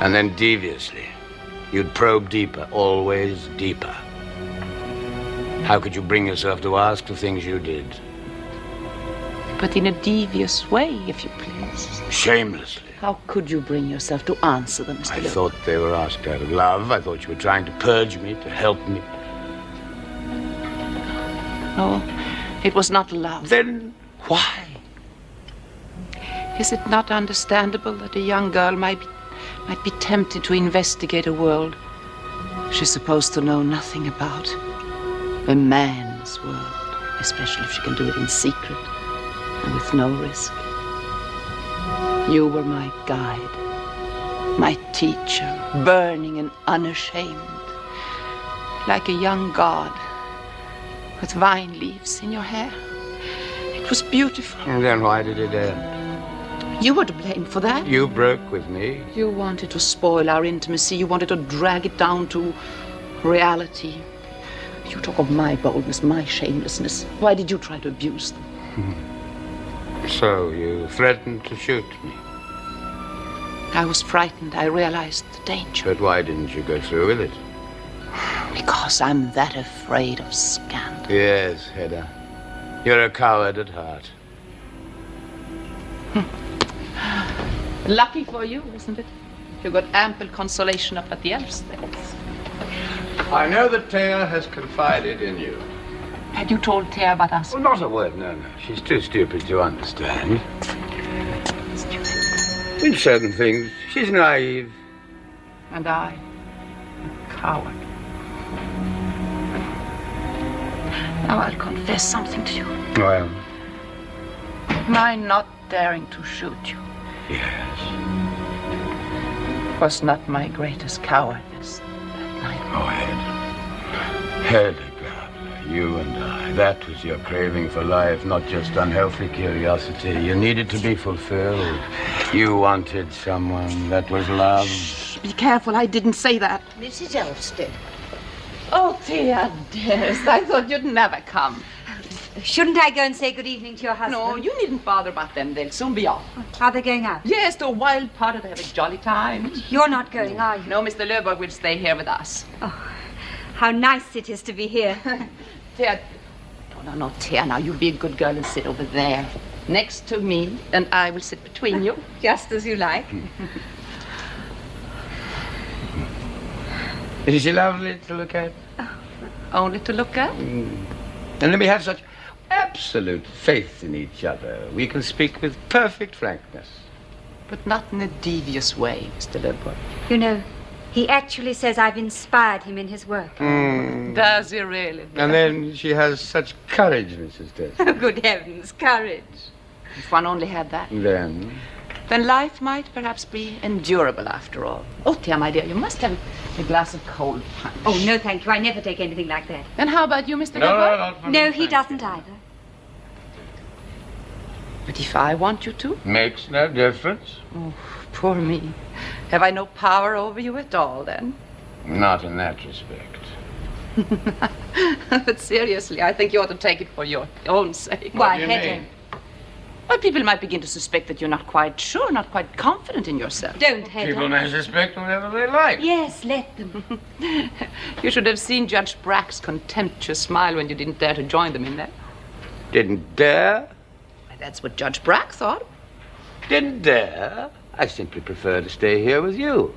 And then deviously, you'd probe deeper, always deeper. How could you bring yourself to ask for things you did? But in a devious way, if you please. Shamelessly. How could you bring yourself to answer them, Mr. I Løvborg? thought they were asked out of love. I thought you were trying to purge me, to help me. No, it was not love. Then why? Is it not understandable that a young girl might be tempted to investigate a world she's supposed to know nothing about? A man's world, especially if she can do it in secret and with no risk. You were my guide, my teacher, burning and unashamed, like a young god with vine leaves in your hair. It was beautiful. And then why did it end? You were to blame for that. You broke with me. You wanted to spoil our intimacy. You wanted to drag it down to reality. You talk of my boldness, my shamelessness. Why did you try to abuse them? So you threatened to shoot me. I was frightened. I realized the danger. But why didn't you go through with it? Because I'm that afraid of scandal. Yes, Hedda. You're a coward at heart. Lucky for you, isn't it? You got ample consolation up at the Elvsteds. I know that Thea has confided in you. Had you told Thea about us? Well, not a word, no. She's too stupid to understand. In certain things, she's naive. And I, a coward. Now I'll confess something to you. Well, My not daring to shoot you yes. was not my greatest cowardice that night. Oh, Hedda Gabler, you and I, that was your craving for life, not just unhealthy curiosity. You needed to be fulfilled. You wanted someone that was love. Shh, be careful, I didn't say that. Mrs. Elvsted. Oh, Thea, dearest, I thought you'd never come. Shouldn't I go and say good evening to your husband? No, you needn't bother about them. They'll soon be off. Are they going out? Yes, to a wild party to have a jolly time. You're not going, are you? No, Mr. Lovborg will stay here with us. Oh, how nice it is to be here. Thea, no, Thea, now you be a good girl and sit over there next to me, and I will sit between you. Just as you like. Is she lovely to look at? Only to look at? And then we have such absolute faith in each other. We can speak with perfect frankness. But not in a devious way, Mr. Lovborg. You know, He actually says I've inspired him in his work. Does he really? And then she has such courage, Mrs. Tesman. Oh, good heavens, courage. If one only had that. Then Life might perhaps be endurable after all. Oh, Thea, my dear, you must have a glass of cold punch. Oh, no, thank you. I never take anything like that. And how about you, Mr. Lovborg? No, he doesn't either. But if I want you to? Makes no difference. Oh, poor me. Have I no power over you at all, then? Not in that respect. But seriously, I think you ought to take it for your own sake. Why, Hedda? Well, people might begin to suspect that you're not quite sure, not quite confident in yourself. Don't, Hedda. People may suspect whatever they like. Yes, let them. You should have seen Judge Brack's contemptuous smile when you didn't dare to join them in there. Didn't dare? That's what Judge Brack thought. Didn't dare? I simply prefer to stay here with you.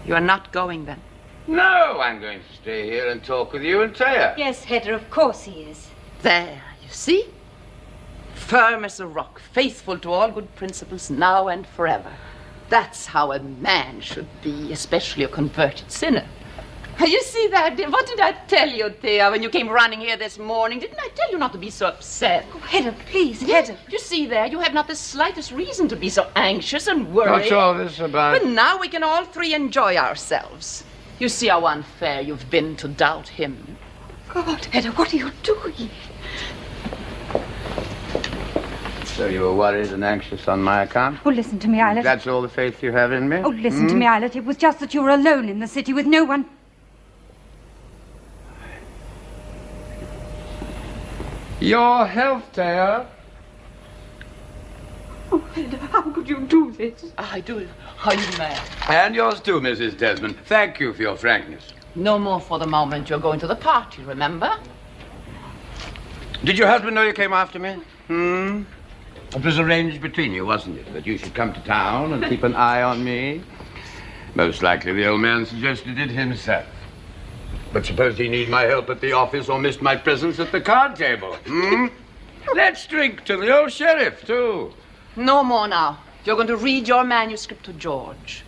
You are not going, then? No, I'm going to stay here and talk with you and Thea. Yes, Hedda, of course he is. There, you see? Firm as a rock, faithful to all good principles now and forever. That's how a man should be, especially a converted sinner. You see that? What did I tell you, Thea, when you came running here this morning? Didn't I tell you not to be so upset? Oh, Hedda, please, Yes, Hedda. you see there, you have not the slightest reason to be so anxious and worried. What's all this about? But now we can all three enjoy ourselves. You see how unfair you've been to doubt him. God, Hedda, what are you doing? So you were worried and anxious on my account? Oh, listen to me, Ejlert. That's all the faith you have in me? Oh, listen to me, Ejlert. It was just that you were alone in the city with no one. Your health, Thea. Oh, Hedda, how could you do this? I do it. Are you mad? And yours too, Mrs. Tesman. Thank you for your frankness. No more for the moment. You're going to the party, remember? Did your husband know you came after me? It was arranged between you, wasn't it? That you should come to town and keep an eye on me? Most likely the old man suggested it himself. But suppose he need my help at the office or missed my presence at the card table? Let's drink to the old sheriff, too. No more now. You're going to read your manuscript to George.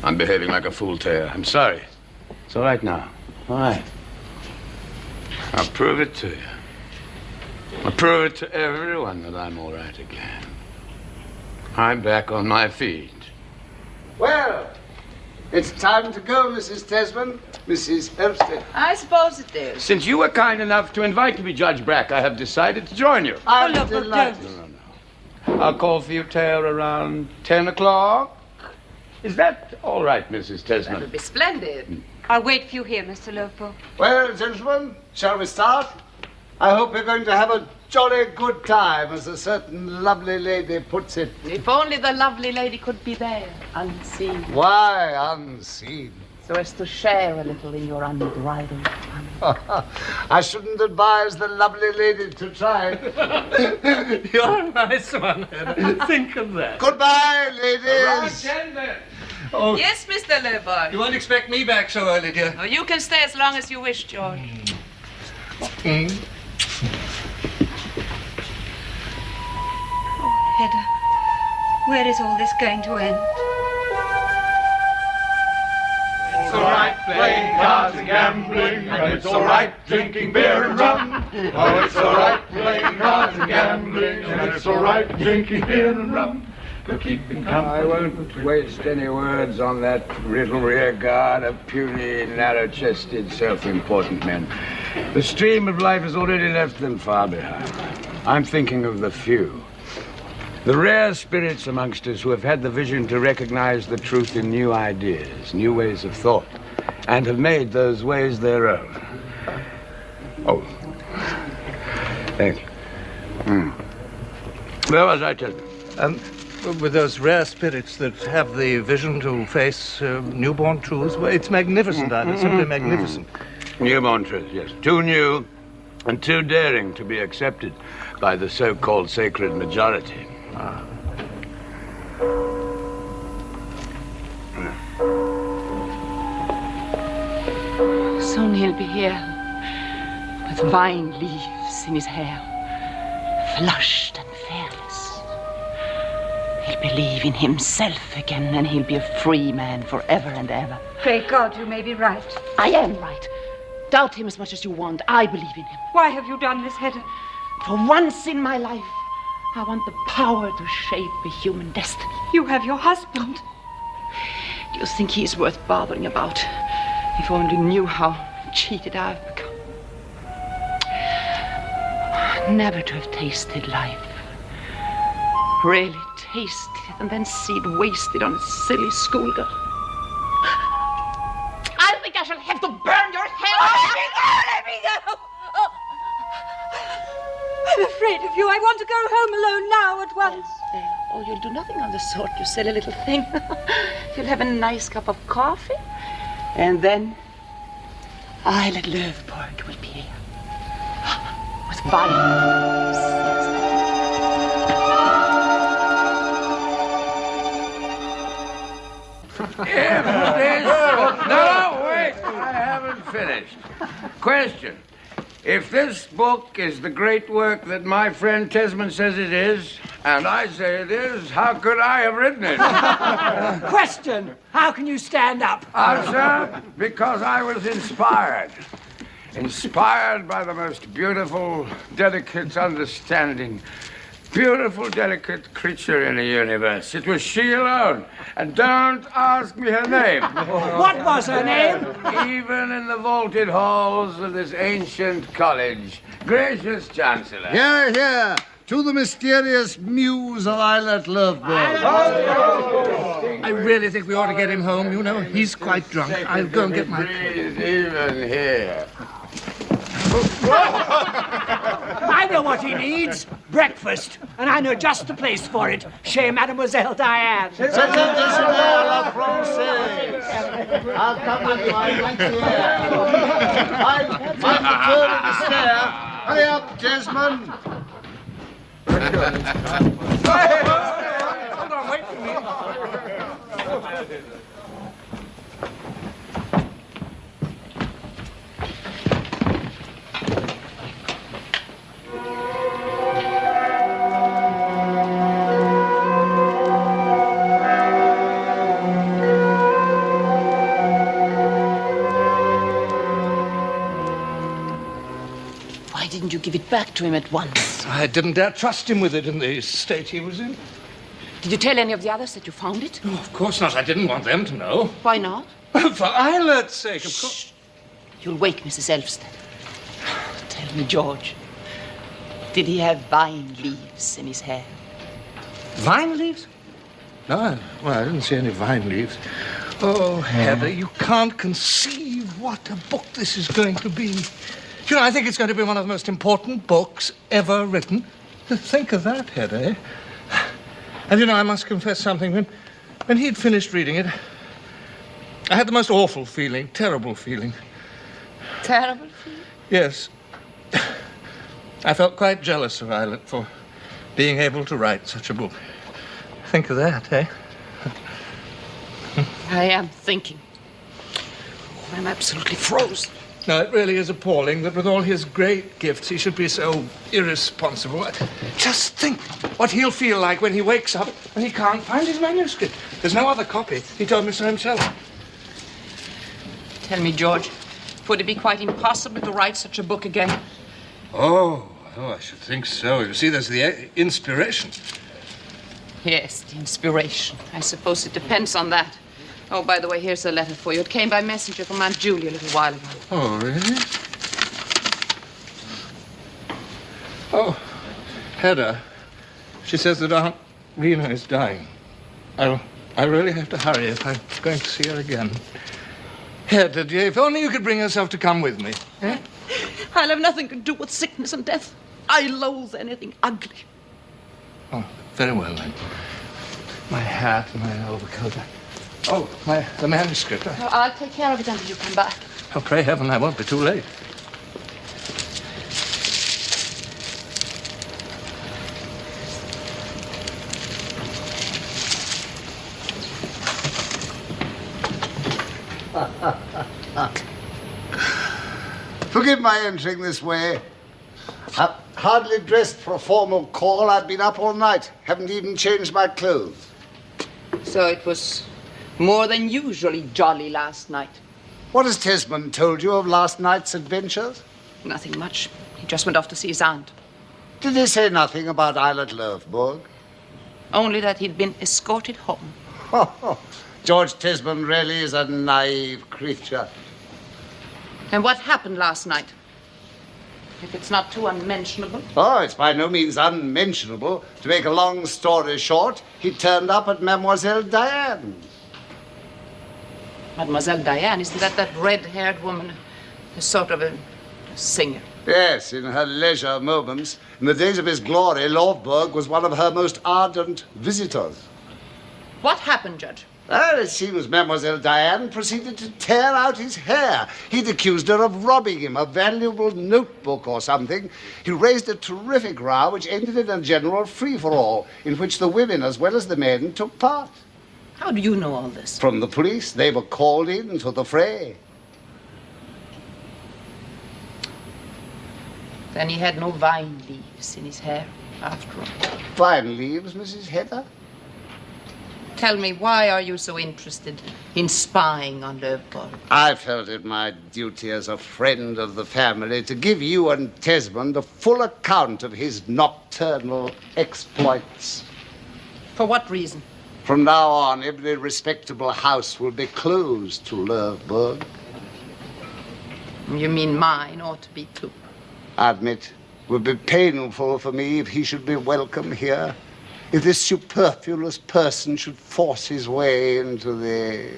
I'm behaving like a fool, Thea. I'm sorry. It's all right now. All right. I'll prove it to you. I'll prove it to everyone that I'm all right again. I'm back on my feet. Well, it's time to go, Mrs. Tesman. Mrs. Elvsted. I suppose it is. Since you were kind enough to invite me, Judge Brack, I have decided to join you. I'm look, delighted. No. I'll call for you, Thea, around 10 o'clock. Is that all right, Mrs. That'll Tesman? be splendid. I'll wait for you here, Mr. Lovborg. Well, gentlemen, shall we start? I hope you're going to have a jolly good time, as a certain lovely lady puts it. If only the lovely lady could be there, unseen, Why unseen? so as to share a little in your unbridled fun. I shouldn't advise the lovely lady to try. You're a nice one, Hedda. Think of that. Goodbye, ladies. 10 then. Oh, Yes, Mr. Lovborg. you won't expect me back so early, dear. Oh, you can stay as long as you wish, George. Hedda, where is all this going to end? It's all right playing cards and gambling, and it's all right drinking beer and rum. Oh, it's all right playing cards and gambling, and it's all right drinking beer and rum. But keeping company. I won't waste any words on that little rear guard of puny, narrow-chested, self-important men. The stream of life has already left them far behind. I'm thinking of the few. The rare spirits amongst us who have had the vision to recognize the truth in new ideas, new ways of thought, and have made those ways their own. Oh. Thank you. Where was I telling you? With those rare spirits that have the vision to face newborn truths, well, it's magnificent, Ida, simply magnificent. Newborn truth, yes. Too new and too daring to be accepted by the so-called sacred majority. Soon he'll be here with vine leaves in his hair, flushed and fearless. He'll believe in himself again, and he'll be a free man forever and ever. Pray God you may be right. I am right. Doubt him as much as you want. I believe in him. Why have you done this, Hedda? For once in my life, I want the power to shape a human destiny. You have your husband. Do you think he's worth bothering about? If only knew how cheated I've become. Never to have tasted life. Really taste it and then see it wasted on a silly schoolgirl. I think I shall have to burn your hair. Let me go! I'm afraid of you. I want to go home alone now at once. Oh, you'll do nothing of the sort, you silly little thing. You'll have a nice cup of coffee, and then Ejlert Løvborg will be here. With violence. No, wait, I haven't finished. Question. If this book is the great work that my friend Tesman says it is, and I say it is, how could I have written it? Question. How can you stand up? Sir, because I was inspired. Inspired by the most beautiful, delicate understanding. Beautiful, delicate creature in the universe. It was she alone. And don't ask me her name. What was her name? Even in the vaulted halls of this ancient college. Gracious Chancellor. Here, here, to the mysterious muse of Ejlert Løvborg. I really think we ought to get him home. You know, he's quite drunk. I'll go and get my... He's even here. I know what he needs. Breakfast. And I know just the place for it. Chez Mademoiselle Diane. C'est un déjeuner à la française. I'll come with you. I'm right here. I'm the third of the stair. Hurry up, Tesman. Hold on, wait for me. Didn't you give it back to him at once? I didn't dare trust him with it in the state he was in. Did you tell any of the others that you found it? Oh, of course not. I didn't want them to know. Why not? For Ejlert's sake, of course. You'll wake Mrs. Elvsted. Tell me, George, did he have vine leaves in his hair? Vine leaves? No, well, I didn't see any vine leaves. Oh, Hedda, you can't conceive what a book this is going to be. You know, I think it's going to be one of the most important books ever written. Think of that, Hedda, eh? And, you know, I must confess something. When he'd finished reading it, I had the most awful feeling, terrible feeling. Terrible feeling? Yes. I felt quite jealous of Ejlert for being able to write such a book. Think of that, eh? I am thinking. I'm absolutely frozen. No, it really is appalling that with all his great gifts, he should be so irresponsible. Just think what he'll feel like when he wakes up and he can't find his manuscript. There's no other copy. He told me so himself. Tell me, George, would it be quite impossible to write such a book again? Oh, I should think so. You see, there's the inspiration. Yes, the inspiration. I suppose it depends on that. Oh, by the way, here's a letter for you. It came by messenger from Aunt Julie a little while ago. Oh, really? Oh, Hedda. She says that Aunt Reena is dying. I really have to hurry if I'm going to see her again. Hedda, dear, if only you could bring yourself to come with me. Eh? I'll have nothing to do with sickness and death. I loathe anything ugly. Oh, very well, then. My hat and my overcoat. Oh, the manuscript. I'll take care of it until you come back. Oh, pray heaven I won't be too late. Forgive my entering this way. hardly dressed for a formal call. I've been up all night. Haven't even changed my clothes. So it was more than usually jolly last night. What has Tesman told you of last night's adventures? Nothing much. He just went off to see his aunt. Did he say nothing about Ejlert Løvborg? Only that he'd been escorted home. George Tesman really is a naive creature. And what happened last night? If it's not too unmentionable. Oh, it's by no means unmentionable. To make a long story short, he turned up at Mademoiselle Diane's. Mademoiselle Diane, isn't that red-haired woman? A sort of a singer. Yes, in her leisure moments. In the days of his glory, Lovborg was one of her most ardent visitors. What happened, Judge? Well, it seems Mademoiselle Diane proceeded to tear out his hair. He'd accused her of robbing him, a valuable notebook or something. He raised a terrific row which ended in a general free-for-all, in which the women as well as the men took part. How do you know all this? From the police. They were called in to the fray. Then he had no vine leaves in his hair, after all. Vine leaves, Mrs. Hedda? Tell me, why are you so interested in spying on Lovborg? I felt it my duty as a friend of the family to give you and Tesman the full account of his nocturnal exploits. For what reason? From now on, every respectable house will be closed to Lovborg. You mean mine ought to be too? I admit, it would be painful for me if he should be welcome here. If this superfluous person should force his way into the...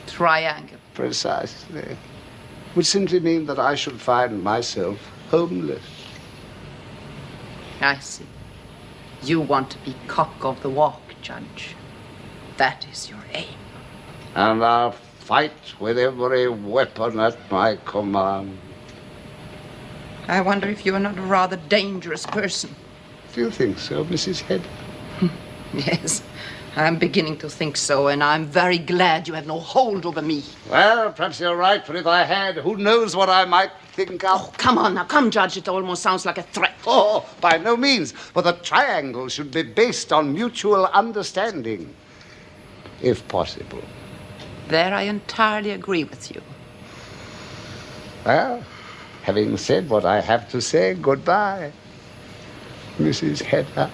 Triangle. Precisely. It would simply mean that I should find myself homeless. I see. You want to be cock of the walk, Judge. That is your aim. And I'll fight with every weapon at my command. I wonder if you're not a rather dangerous person. Do you think so, Mrs. Hedda? Yes, I'm beginning to think so, and I'm very glad you have no hold over me. Well, perhaps you're right, for if I had, who knows what I might think of. Oh, come on now, come, Judge. It almost sounds like a threat. Oh, by no means. For the triangle should be based on mutual understanding, if possible. There I entirely agree with you. Well, having said what I have to say, goodbye, Mrs. Hedda.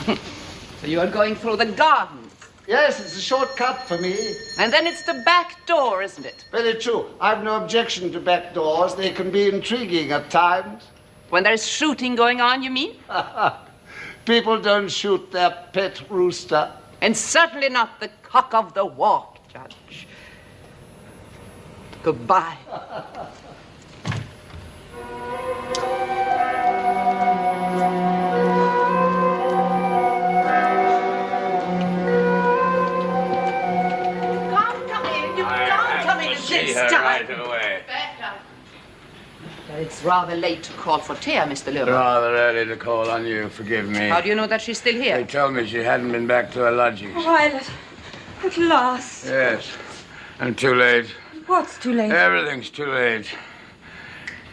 So you are going through the garden? Yes, it's a shortcut for me. And then it's the back door, isn't it? Very true. I've no objection to back doors. They can be intriguing at times. When there's shooting going on, you mean? People don't shoot their pet rooster. And certainly not the cock of the walk, Judge. Goodbye. Right away. It's rather late to call for Thea, Mr. Løvborg. Rather early to call on you, forgive me. How do you know that she's still here? They told me she hadn't been back to her lodgings. Oh, Ejlert, at last. Yes, and too late. What's too late? Everything's too late.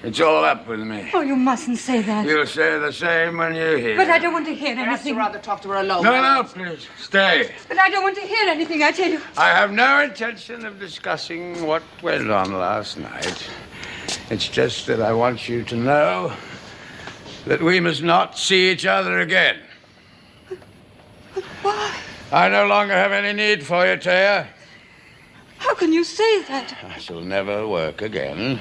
It's all up with me. Oh, you mustn't say that. You'll say the same when you're here. But I don't want to hear Perhaps anything. you'd rather talk to her alone. No, please, stay. But I don't want to hear anything, I tell you. I have no intention of discussing what went on last night. It's just that I want you to know that we must not see each other again. But why? I no longer have any need for you, Thea. How can you say that? I shall never work again.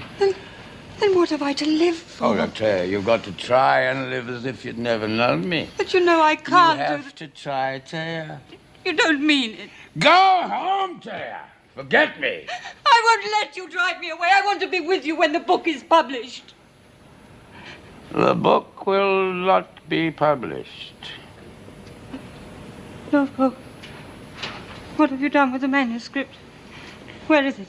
Then what have I to live for? Oh, look, Thea, you've got to try and live as if you'd never known me. But you know I can't You have to try, Thea. You don't mean it. Go home, Thea. Forget me. I won't let you drive me away. I want to be with you when the book is published. The book will not be published. Lovborg, what have you done with the manuscript? Where is it?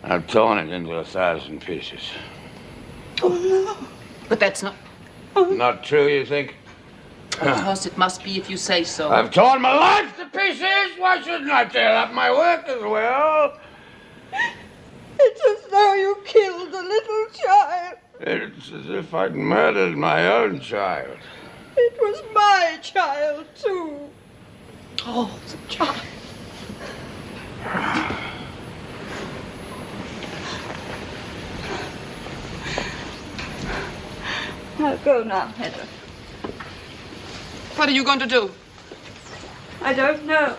I've torn it into 1,000 pieces. Oh, no. But that's not... Not true, you think? Of course it must be if you say so. I've torn my life to pieces. Why shouldn't I tear up my work as well? It's as though you killed a little child. It's as if I'd murdered my own child. It was my child, too. Oh, the child. I'll go now, Hedda. What are you going to do? I don't know.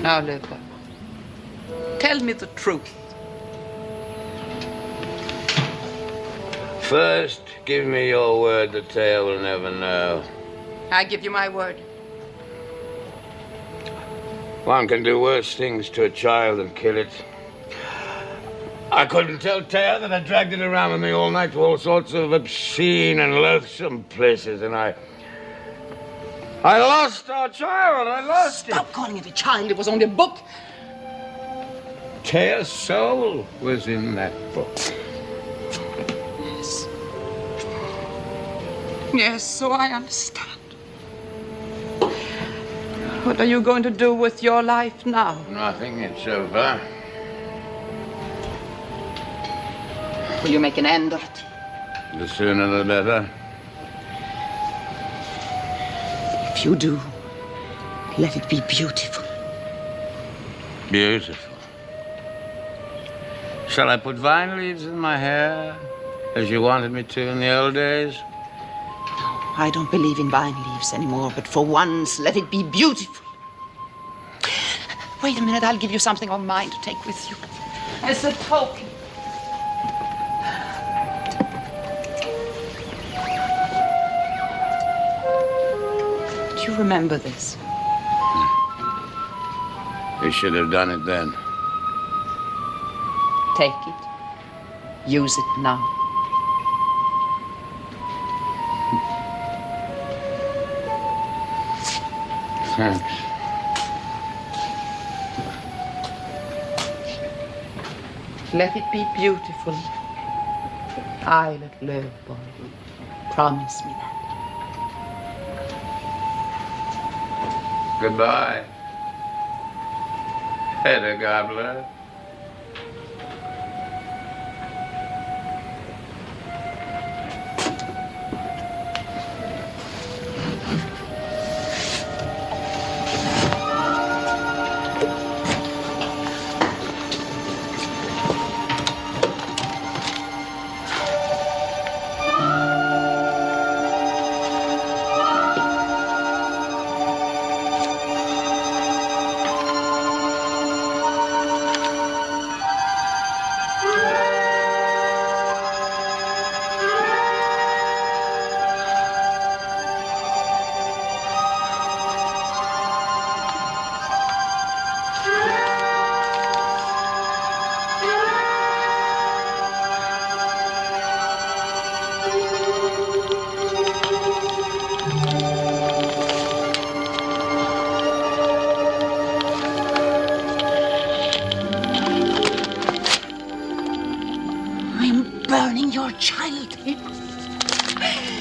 Now, Lovborg, tell me the truth. First, give me your word that Thea will never know. I give you my word. One can do worse things to a child than kill it. I couldn't tell Thea that I dragged it around with me all night to all sorts of obscene and loathsome places, and I lost our child. I lost it. Stop calling it a child. It was only a book. Thea's soul was in that book. Yes. Yes, so I understand. What are you going to do with your life now? Nothing. It's over. Will you make an end of it? The sooner the better. If you do, let it be beautiful. Beautiful. Shall I put vine leaves in my hair, as you wanted me to in the old days? I don't believe in vine leaves anymore, but for once, let it be beautiful. Wait a minute, I'll give you something of mine to take with you. As a token. Do you remember this? You should have done it then. Take it. Use it now. Thanks. Let it be beautiful. Ejlert Løvborg. Promise me that. Goodbye, Hedda Gabler.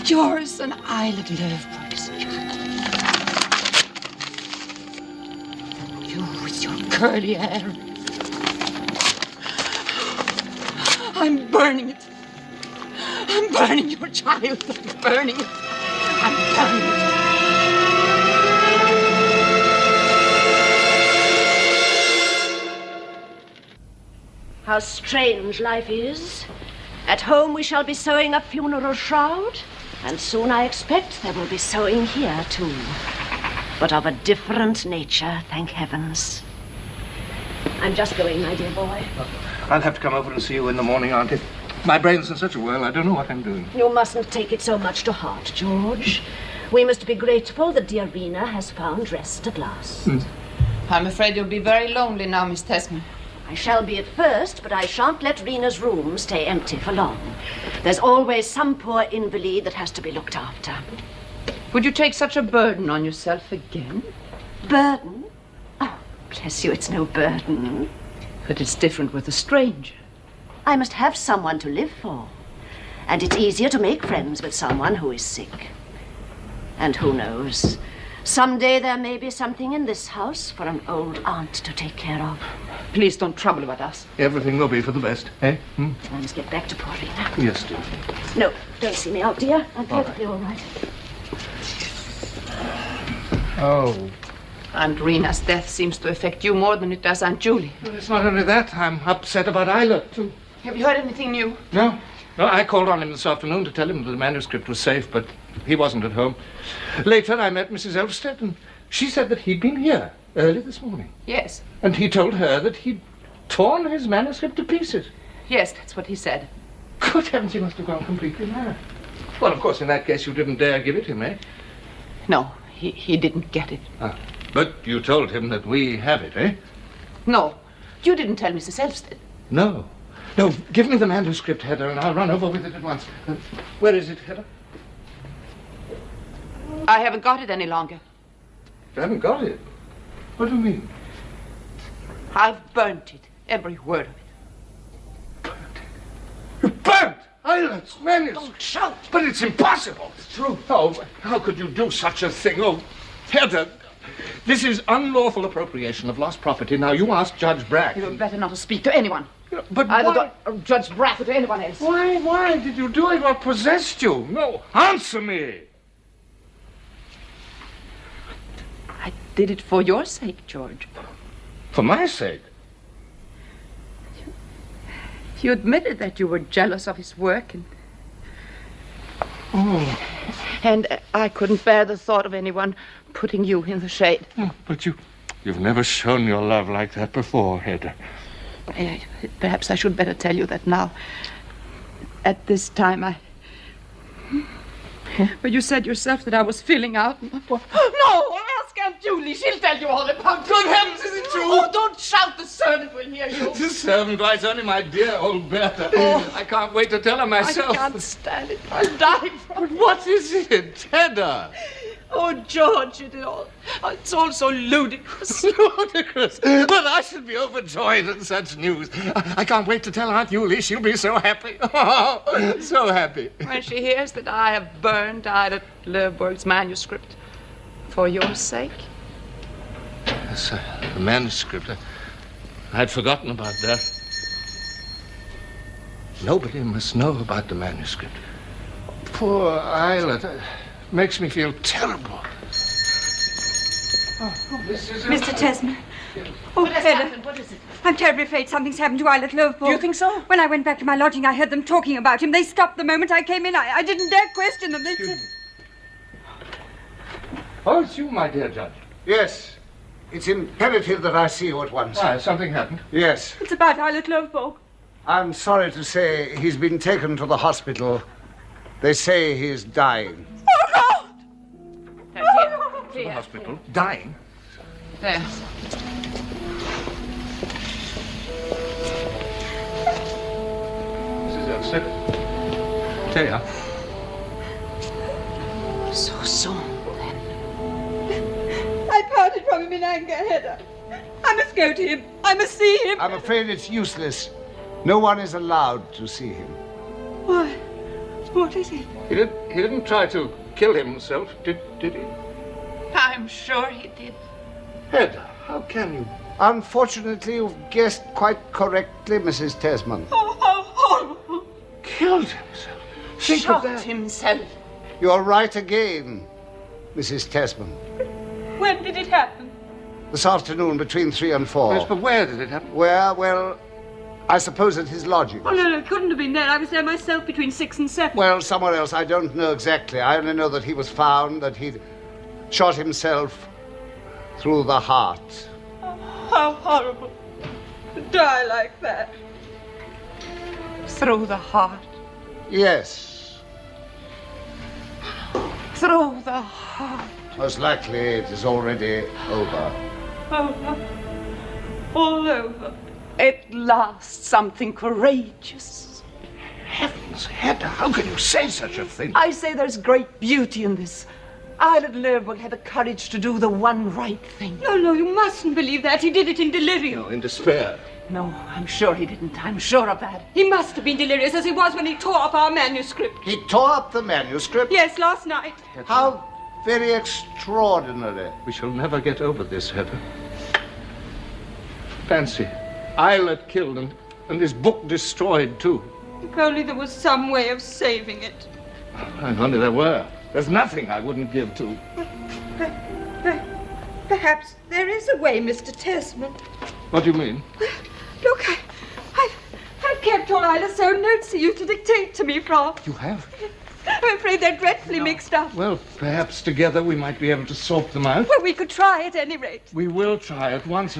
Yours and Ejlert Løvborg's child. You with your curly hair. I'm burning it. I'm burning your child. I'm burning it. I'm burning it. How strange life is. At home we shall be sewing a funeral shroud, and soon I expect there will be sewing here too. But of a different nature, thank heavens. I'm just going, my dear boy. I'll have to come over and see you in the morning, Auntie. My brain's in such a whirl, I don't know what I'm doing. You mustn't take it so much to heart, George. We must be grateful that dear Reena has found rest at last. I'm afraid you'll be very lonely now, Miss Tesman. I shall be at first, but I shan't let Reena's room stay empty for long. There's always some poor invalid that has to be looked after. Would you take such a burden on yourself again? Burden? Oh, bless you, it's no burden. But it's different with a stranger. I must have someone to live for. And it's easier to make friends with someone who is sick. And who knows, Someday there may be something in this house for an old aunt to take care of. Please don't trouble about us. Everything will be for the best, eh? I must get back to poor Reena. Yes, dear. No, don't see me out, dear. I'm perfectly all right. Oh. Aunt Reena's death seems to affect you more than it does Aunt Julie. Well, it's not only that. I'm upset about Ejlert, too. Have you heard anything new? No. No, I called on him this afternoon to tell him that the manuscript was safe, but he wasn't at home. Later, I met Mrs. Elvsted, and she said that he'd been here early this morning. Yes. And he told her that he'd torn his manuscript to pieces. Yes, that's what he said. Good heavens, he must have gone completely mad. Well, of course, in that case, you didn't dare give it him, eh? No, he didn't get it. Ah. But you told him that we have it, eh? No, you didn't tell Mrs. Elvsted. No. No, give me the manuscript, Hedda, and I'll run over with it at once. Where is it, Hedda? I haven't got it any longer. You haven't got it? What do you mean? I've burnt it, every word of it. You burnt Ejlert's manuscript? Don't shout! But it's impossible. It's true. Oh, how could you do such a thing? Oh, Hedda, this is unlawful appropriation of lost property. Now, you ask Judge Brack. You'd better not to speak to anyone. But either Judge Brack or to anyone else. Why did you do it? What possessed you? No, answer me. I did it for your sake, George. For my sake? You admitted that you were jealous of his work, and I couldn't bear the thought of anyone putting you in the shade. Oh, but you've never shown your love like that before, Hedda. Perhaps I should better tell you that now. At this time, But you said yourself that I was filling out. No, ask Aunt Julie. She'll tell you all about it. Good heavens, is it true? Oh, don't shout. The servant will hear you. The servant? Why, it's only my dear old Bertha. Oh. I can't wait to tell her myself. I can't stand it. I'll die from it. But what is it, Hedda? Oh, George, it's all so ludicrous. Ludicrous? Well, I should be overjoyed at such news. I can't wait to tell Aunt Julie. She'll be so happy. Oh, so happy. When she hears that I have burned Ejlert Løvborg's manuscript for your sake. Yes, the manuscript. I'd forgotten about that. Nobody must know about the manuscript. Poor Ejlert. Makes me feel terrible. Mr. Tesman. Oh, Hedda. What is it? I'm terribly afraid something's happened to Ejlert Løvborg. Do you think so? When I went back to my lodging, I heard them talking about him. They stopped the moment I came in. I didn't dare question them. They said... Oh, it's you, my dear Judge. Yes. It's imperative that I see you at once. Why, something happened? Yes. It's about Ejlert Løvborg. I'm sorry to say he's been taken to the hospital. They say he's dying. Oh, God! To the hospital? Dying? There. Mrs. Elvsted. Thea. So soon, then. I parted from him in anger, Hedda. I must go to him. I must see him. I'm afraid it's useless. No one is allowed to see him. Why? What is it? He didn't try to kill himself, did he? I'm sure he did. Hedda, how can you? Unfortunately, you've guessed quite correctly, Mrs. Tesman. Oh, how horrible. Killed himself? Think Shot of that. himself. You're right again, Mrs. Tesman. When did it happen? This afternoon between 3 and 4. Yes, but where did it happen? Where? Well, I suppose at his lodging. Oh, no, it couldn't have been there. I was there myself between 6 and 7. Well, somewhere else. I don't know exactly. I only know that he was found, that he'd shot himself through the heart. Oh, how horrible. To die like that. Through the heart. Yes. Through the heart. Most likely it is already over. Over. All over. At last, something courageous. Heavens, Hedda, how can you say such a thing? I say there's great beauty in this. Ejlert Løvborg had the courage to do the one right thing. No, you mustn't believe that. He did it in delirium. No, in despair. No, I'm sure he didn't. I'm sure of that. He must have been delirious, as he was when he tore up our manuscript. He tore up the manuscript? Yes, last night. How Very extraordinary. We shall never get over this, Hedda. Fancy, Ejlert killed and his book destroyed, too. If only there was some way of saving it. If only there were. There's nothing I wouldn't give to. Perhaps there is a way, Mr. Tesman. What do you mean? Look, I've kept all Isla's own notes for you to dictate to me from. You have? I'm afraid they're dreadfully mixed up. Well, perhaps together we might be able to sort them out. Well, we could try at any rate. We will try at once.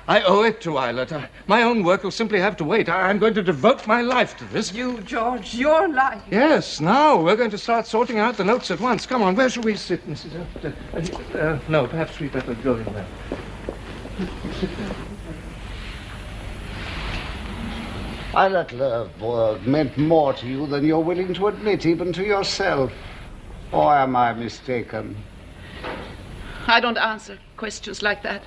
I owe it to Ejlert. My own work will simply have to wait. I'm going to devote my life to this. You, George, your life. Yes, now we're going to start sorting out the notes at once. Come on, where shall we sit, Mrs. Elvsted? No, perhaps we'd better go in there. Sit there. Ejlert Løvborg meant more to you than you're willing to admit, even to yourself. Or am I mistaken? I don't answer questions like that.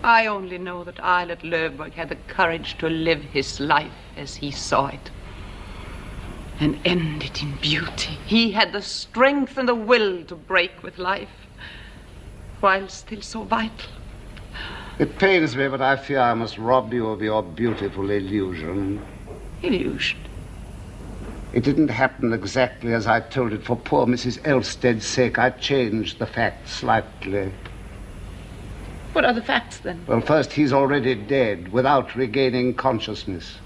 I only know that Ejlert Løvborg had the courage to live his life as he saw it and end it in beauty. He had the strength and the will to break with life while still so vital. It pains me, but I fear I must rob you of your beautiful illusion. Illusion? It didn't happen exactly as I told it. For poor Mrs. Elvsted's sake, I changed the facts slightly. What are the facts, then? Well, first, he's already dead, without regaining consciousness.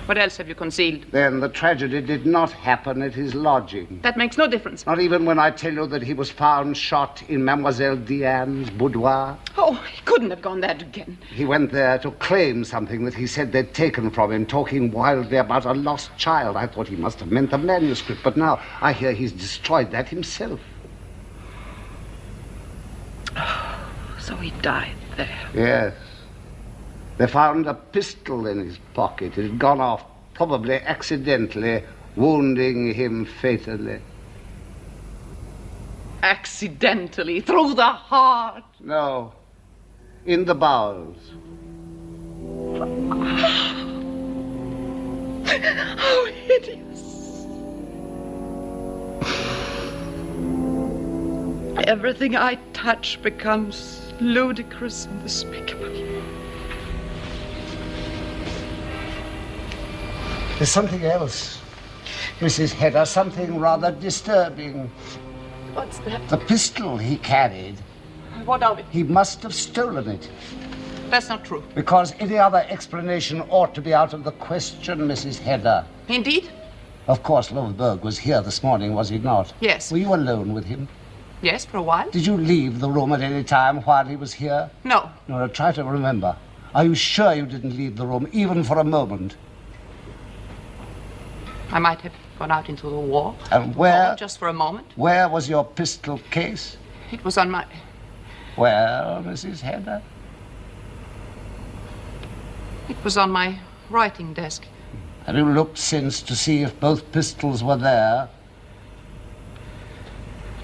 What else have you concealed? Then the tragedy did not happen at his lodging. That makes no difference. Not even when I tell you that he was found shot in Mademoiselle Diane's boudoir. Oh, he couldn't have gone there again. He went there to claim something that he said they'd taken from him, talking wildly about a lost child. I thought he must have meant the manuscript, but now I hear he's destroyed that himself. So he died there. Yes. They found a pistol in his pocket. It had gone off, probably accidentally, wounding him fatally. Accidentally? Through the heart? No. In the bowels. How hideous. Everything I touch becomes ludicrous and despicable. There's something else, Mrs. Hedda, something rather disturbing. What's that? The pistol he carried. What of it? He must have stolen it. That's not true. Because any other explanation ought to be out of the question, Mrs. Hedda. Indeed? Of course, Lovborg was here this morning, was he not? Yes. Were you alone with him? Yes, for a while. Did you leave the room at any time while he was here? No. No, try to remember. Are you sure you didn't leave the room, even for a moment? I might have gone out into the war. And where? Oh, just for a moment. Where was your pistol case? It was on my... Well, Mrs. Hedda? It was on my writing desk. Have you looked since to see if both pistols were there?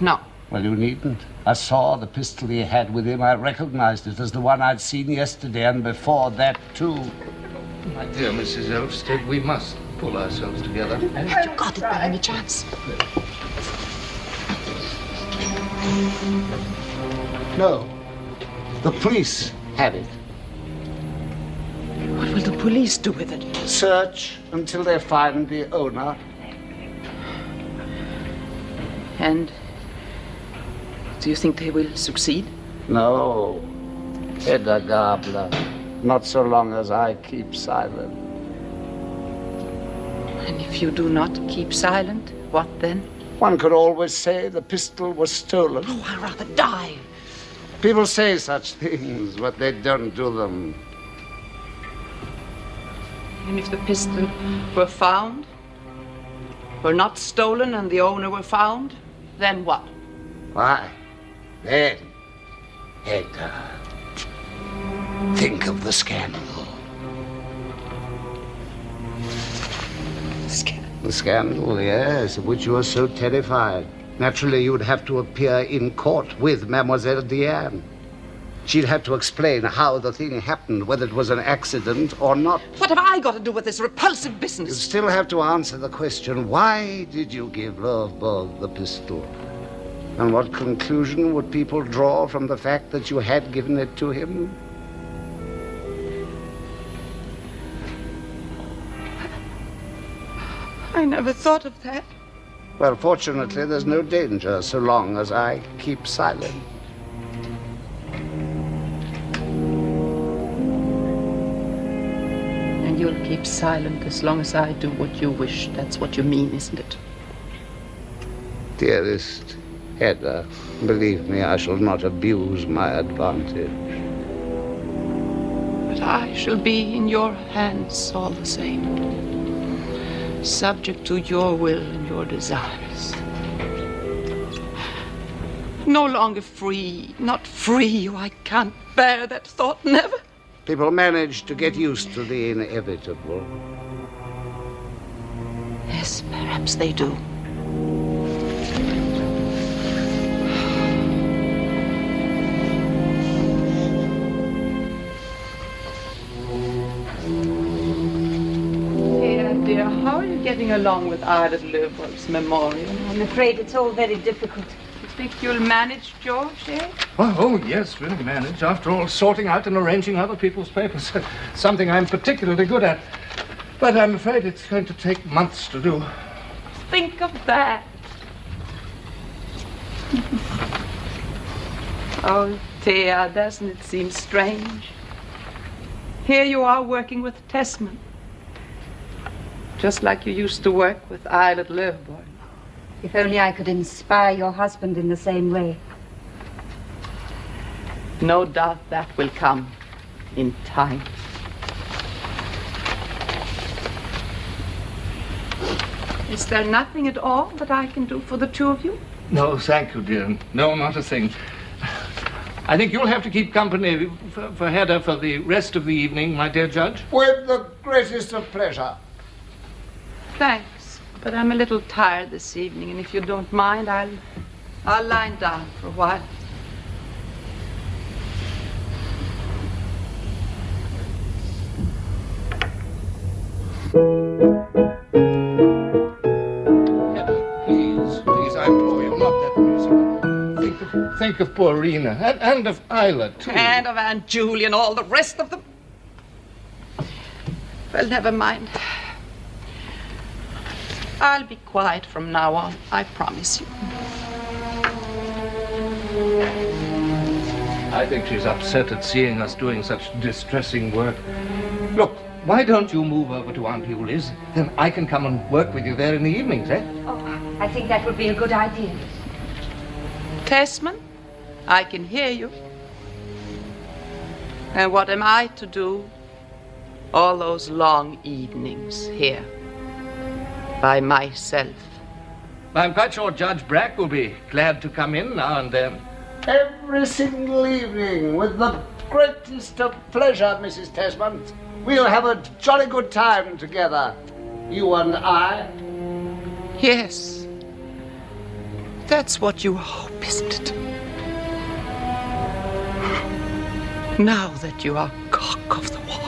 No. Well, you needn't. I saw the pistol he had with him. I recognized it as the one I'd seen yesterday, and before that, too. My dear Mrs. Elvsted, we must pull ourselves together. Have you got it by any chance? No. The police have it. What will the police do with it? Search until they find the owner. And do you think they will succeed? No. Hedda Gabler. Not so long as I keep silent. And if you do not keep silent, what then? One could always say the pistol was stolen. Oh, I'd rather die. People say such things, but they don't do them. And if the pistol were found, were not stolen, and the owner were found, then what? Why, then, Hedda, think of the scandal. The scandal, yes, of which you are so terrified. Naturally, you would have to appear in court with Mademoiselle Diane. She'd have to explain how the thing happened, whether it was an accident or not. What have I got to do with this repulsive You'd business? still have to answer the question, why did you give Lovborg the pistol? And what conclusion would people draw from the fact that you had given it to him? I never thought of that. Well, fortunately, there's no danger so long as I keep silent. And you'll keep silent as long as I do what you wish. That's what you mean, isn't it? Dearest Hedda, believe me, I shall not abuse my advantage. But I shall be in your hands all the same. Subject to your will and your desires. No longer free, not free. Oh, I can't bear that thought, never. People manage to get used to the inevitable. Yes, perhaps they do. Dear, how are you getting along with Ejlert Løvborg's memorial? I'm afraid it's all very difficult. You think you'll manage, George, eh? Oh, yes, we'll manage. After all, sorting out and arranging other people's papers. Something I'm particularly good at. But I'm afraid it's going to take months to do. Think of that. Oh, Thea, doesn't it seem strange? Here you are working with Tesman. Just like you used to work with Ejlert Løvborg. If only I could inspire your husband in the same way. No doubt that will come in time. Is there nothing at all that I can do for the two of you? No, thank you, dear. No, not a thing. I think you'll have to keep company for Hedda for the rest of the evening, my dear Judge. With the greatest of pleasure. Thanks, but I'm a little tired this evening, and if you don't mind, I'll lie down for a while. Please, I implore you, not that music. Think of poor Reena, and of Ejlert, too. And of Aunt Julie and all the rest of them. Well, never mind. I'll be quiet from now on, I promise you. I think she's upset at seeing us doing such distressing work. Look, why don't you move over to Aunt Julie's? Then I can come and work with you there in the evenings, eh? Oh, I think that would be a good idea. Tesman, I can hear you. And what am I to do all those long evenings here? By myself. I'm quite sure Judge Brack will be glad to come in now and then. Every single evening, with the greatest of pleasure, Mrs. Tesman. We'll have a jolly good time together, you and I. Yes. That's what you hope, isn't it? Now that you are cock of the walk.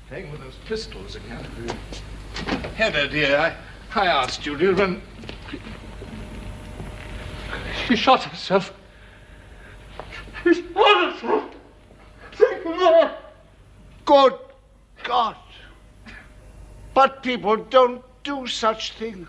Playing with those pistols again. Hedda, dear, I asked you, dear, when she shot herself. She shot herself. Think of that. Good God. But people don't do such things.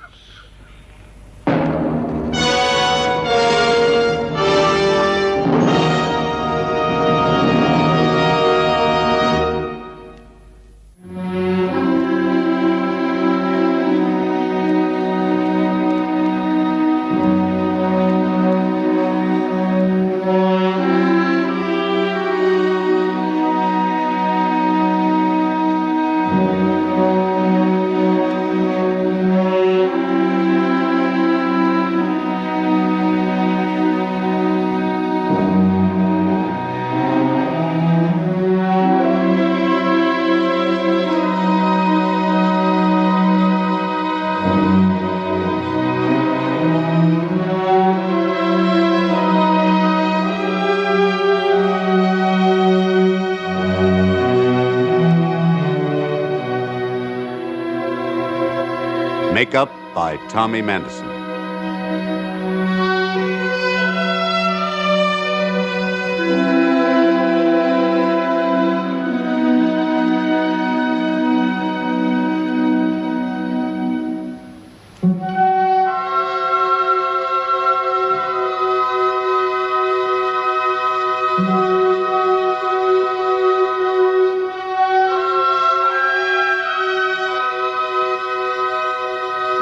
Makeup by Tommy Manderson.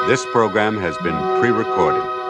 This program has been pre-recorded.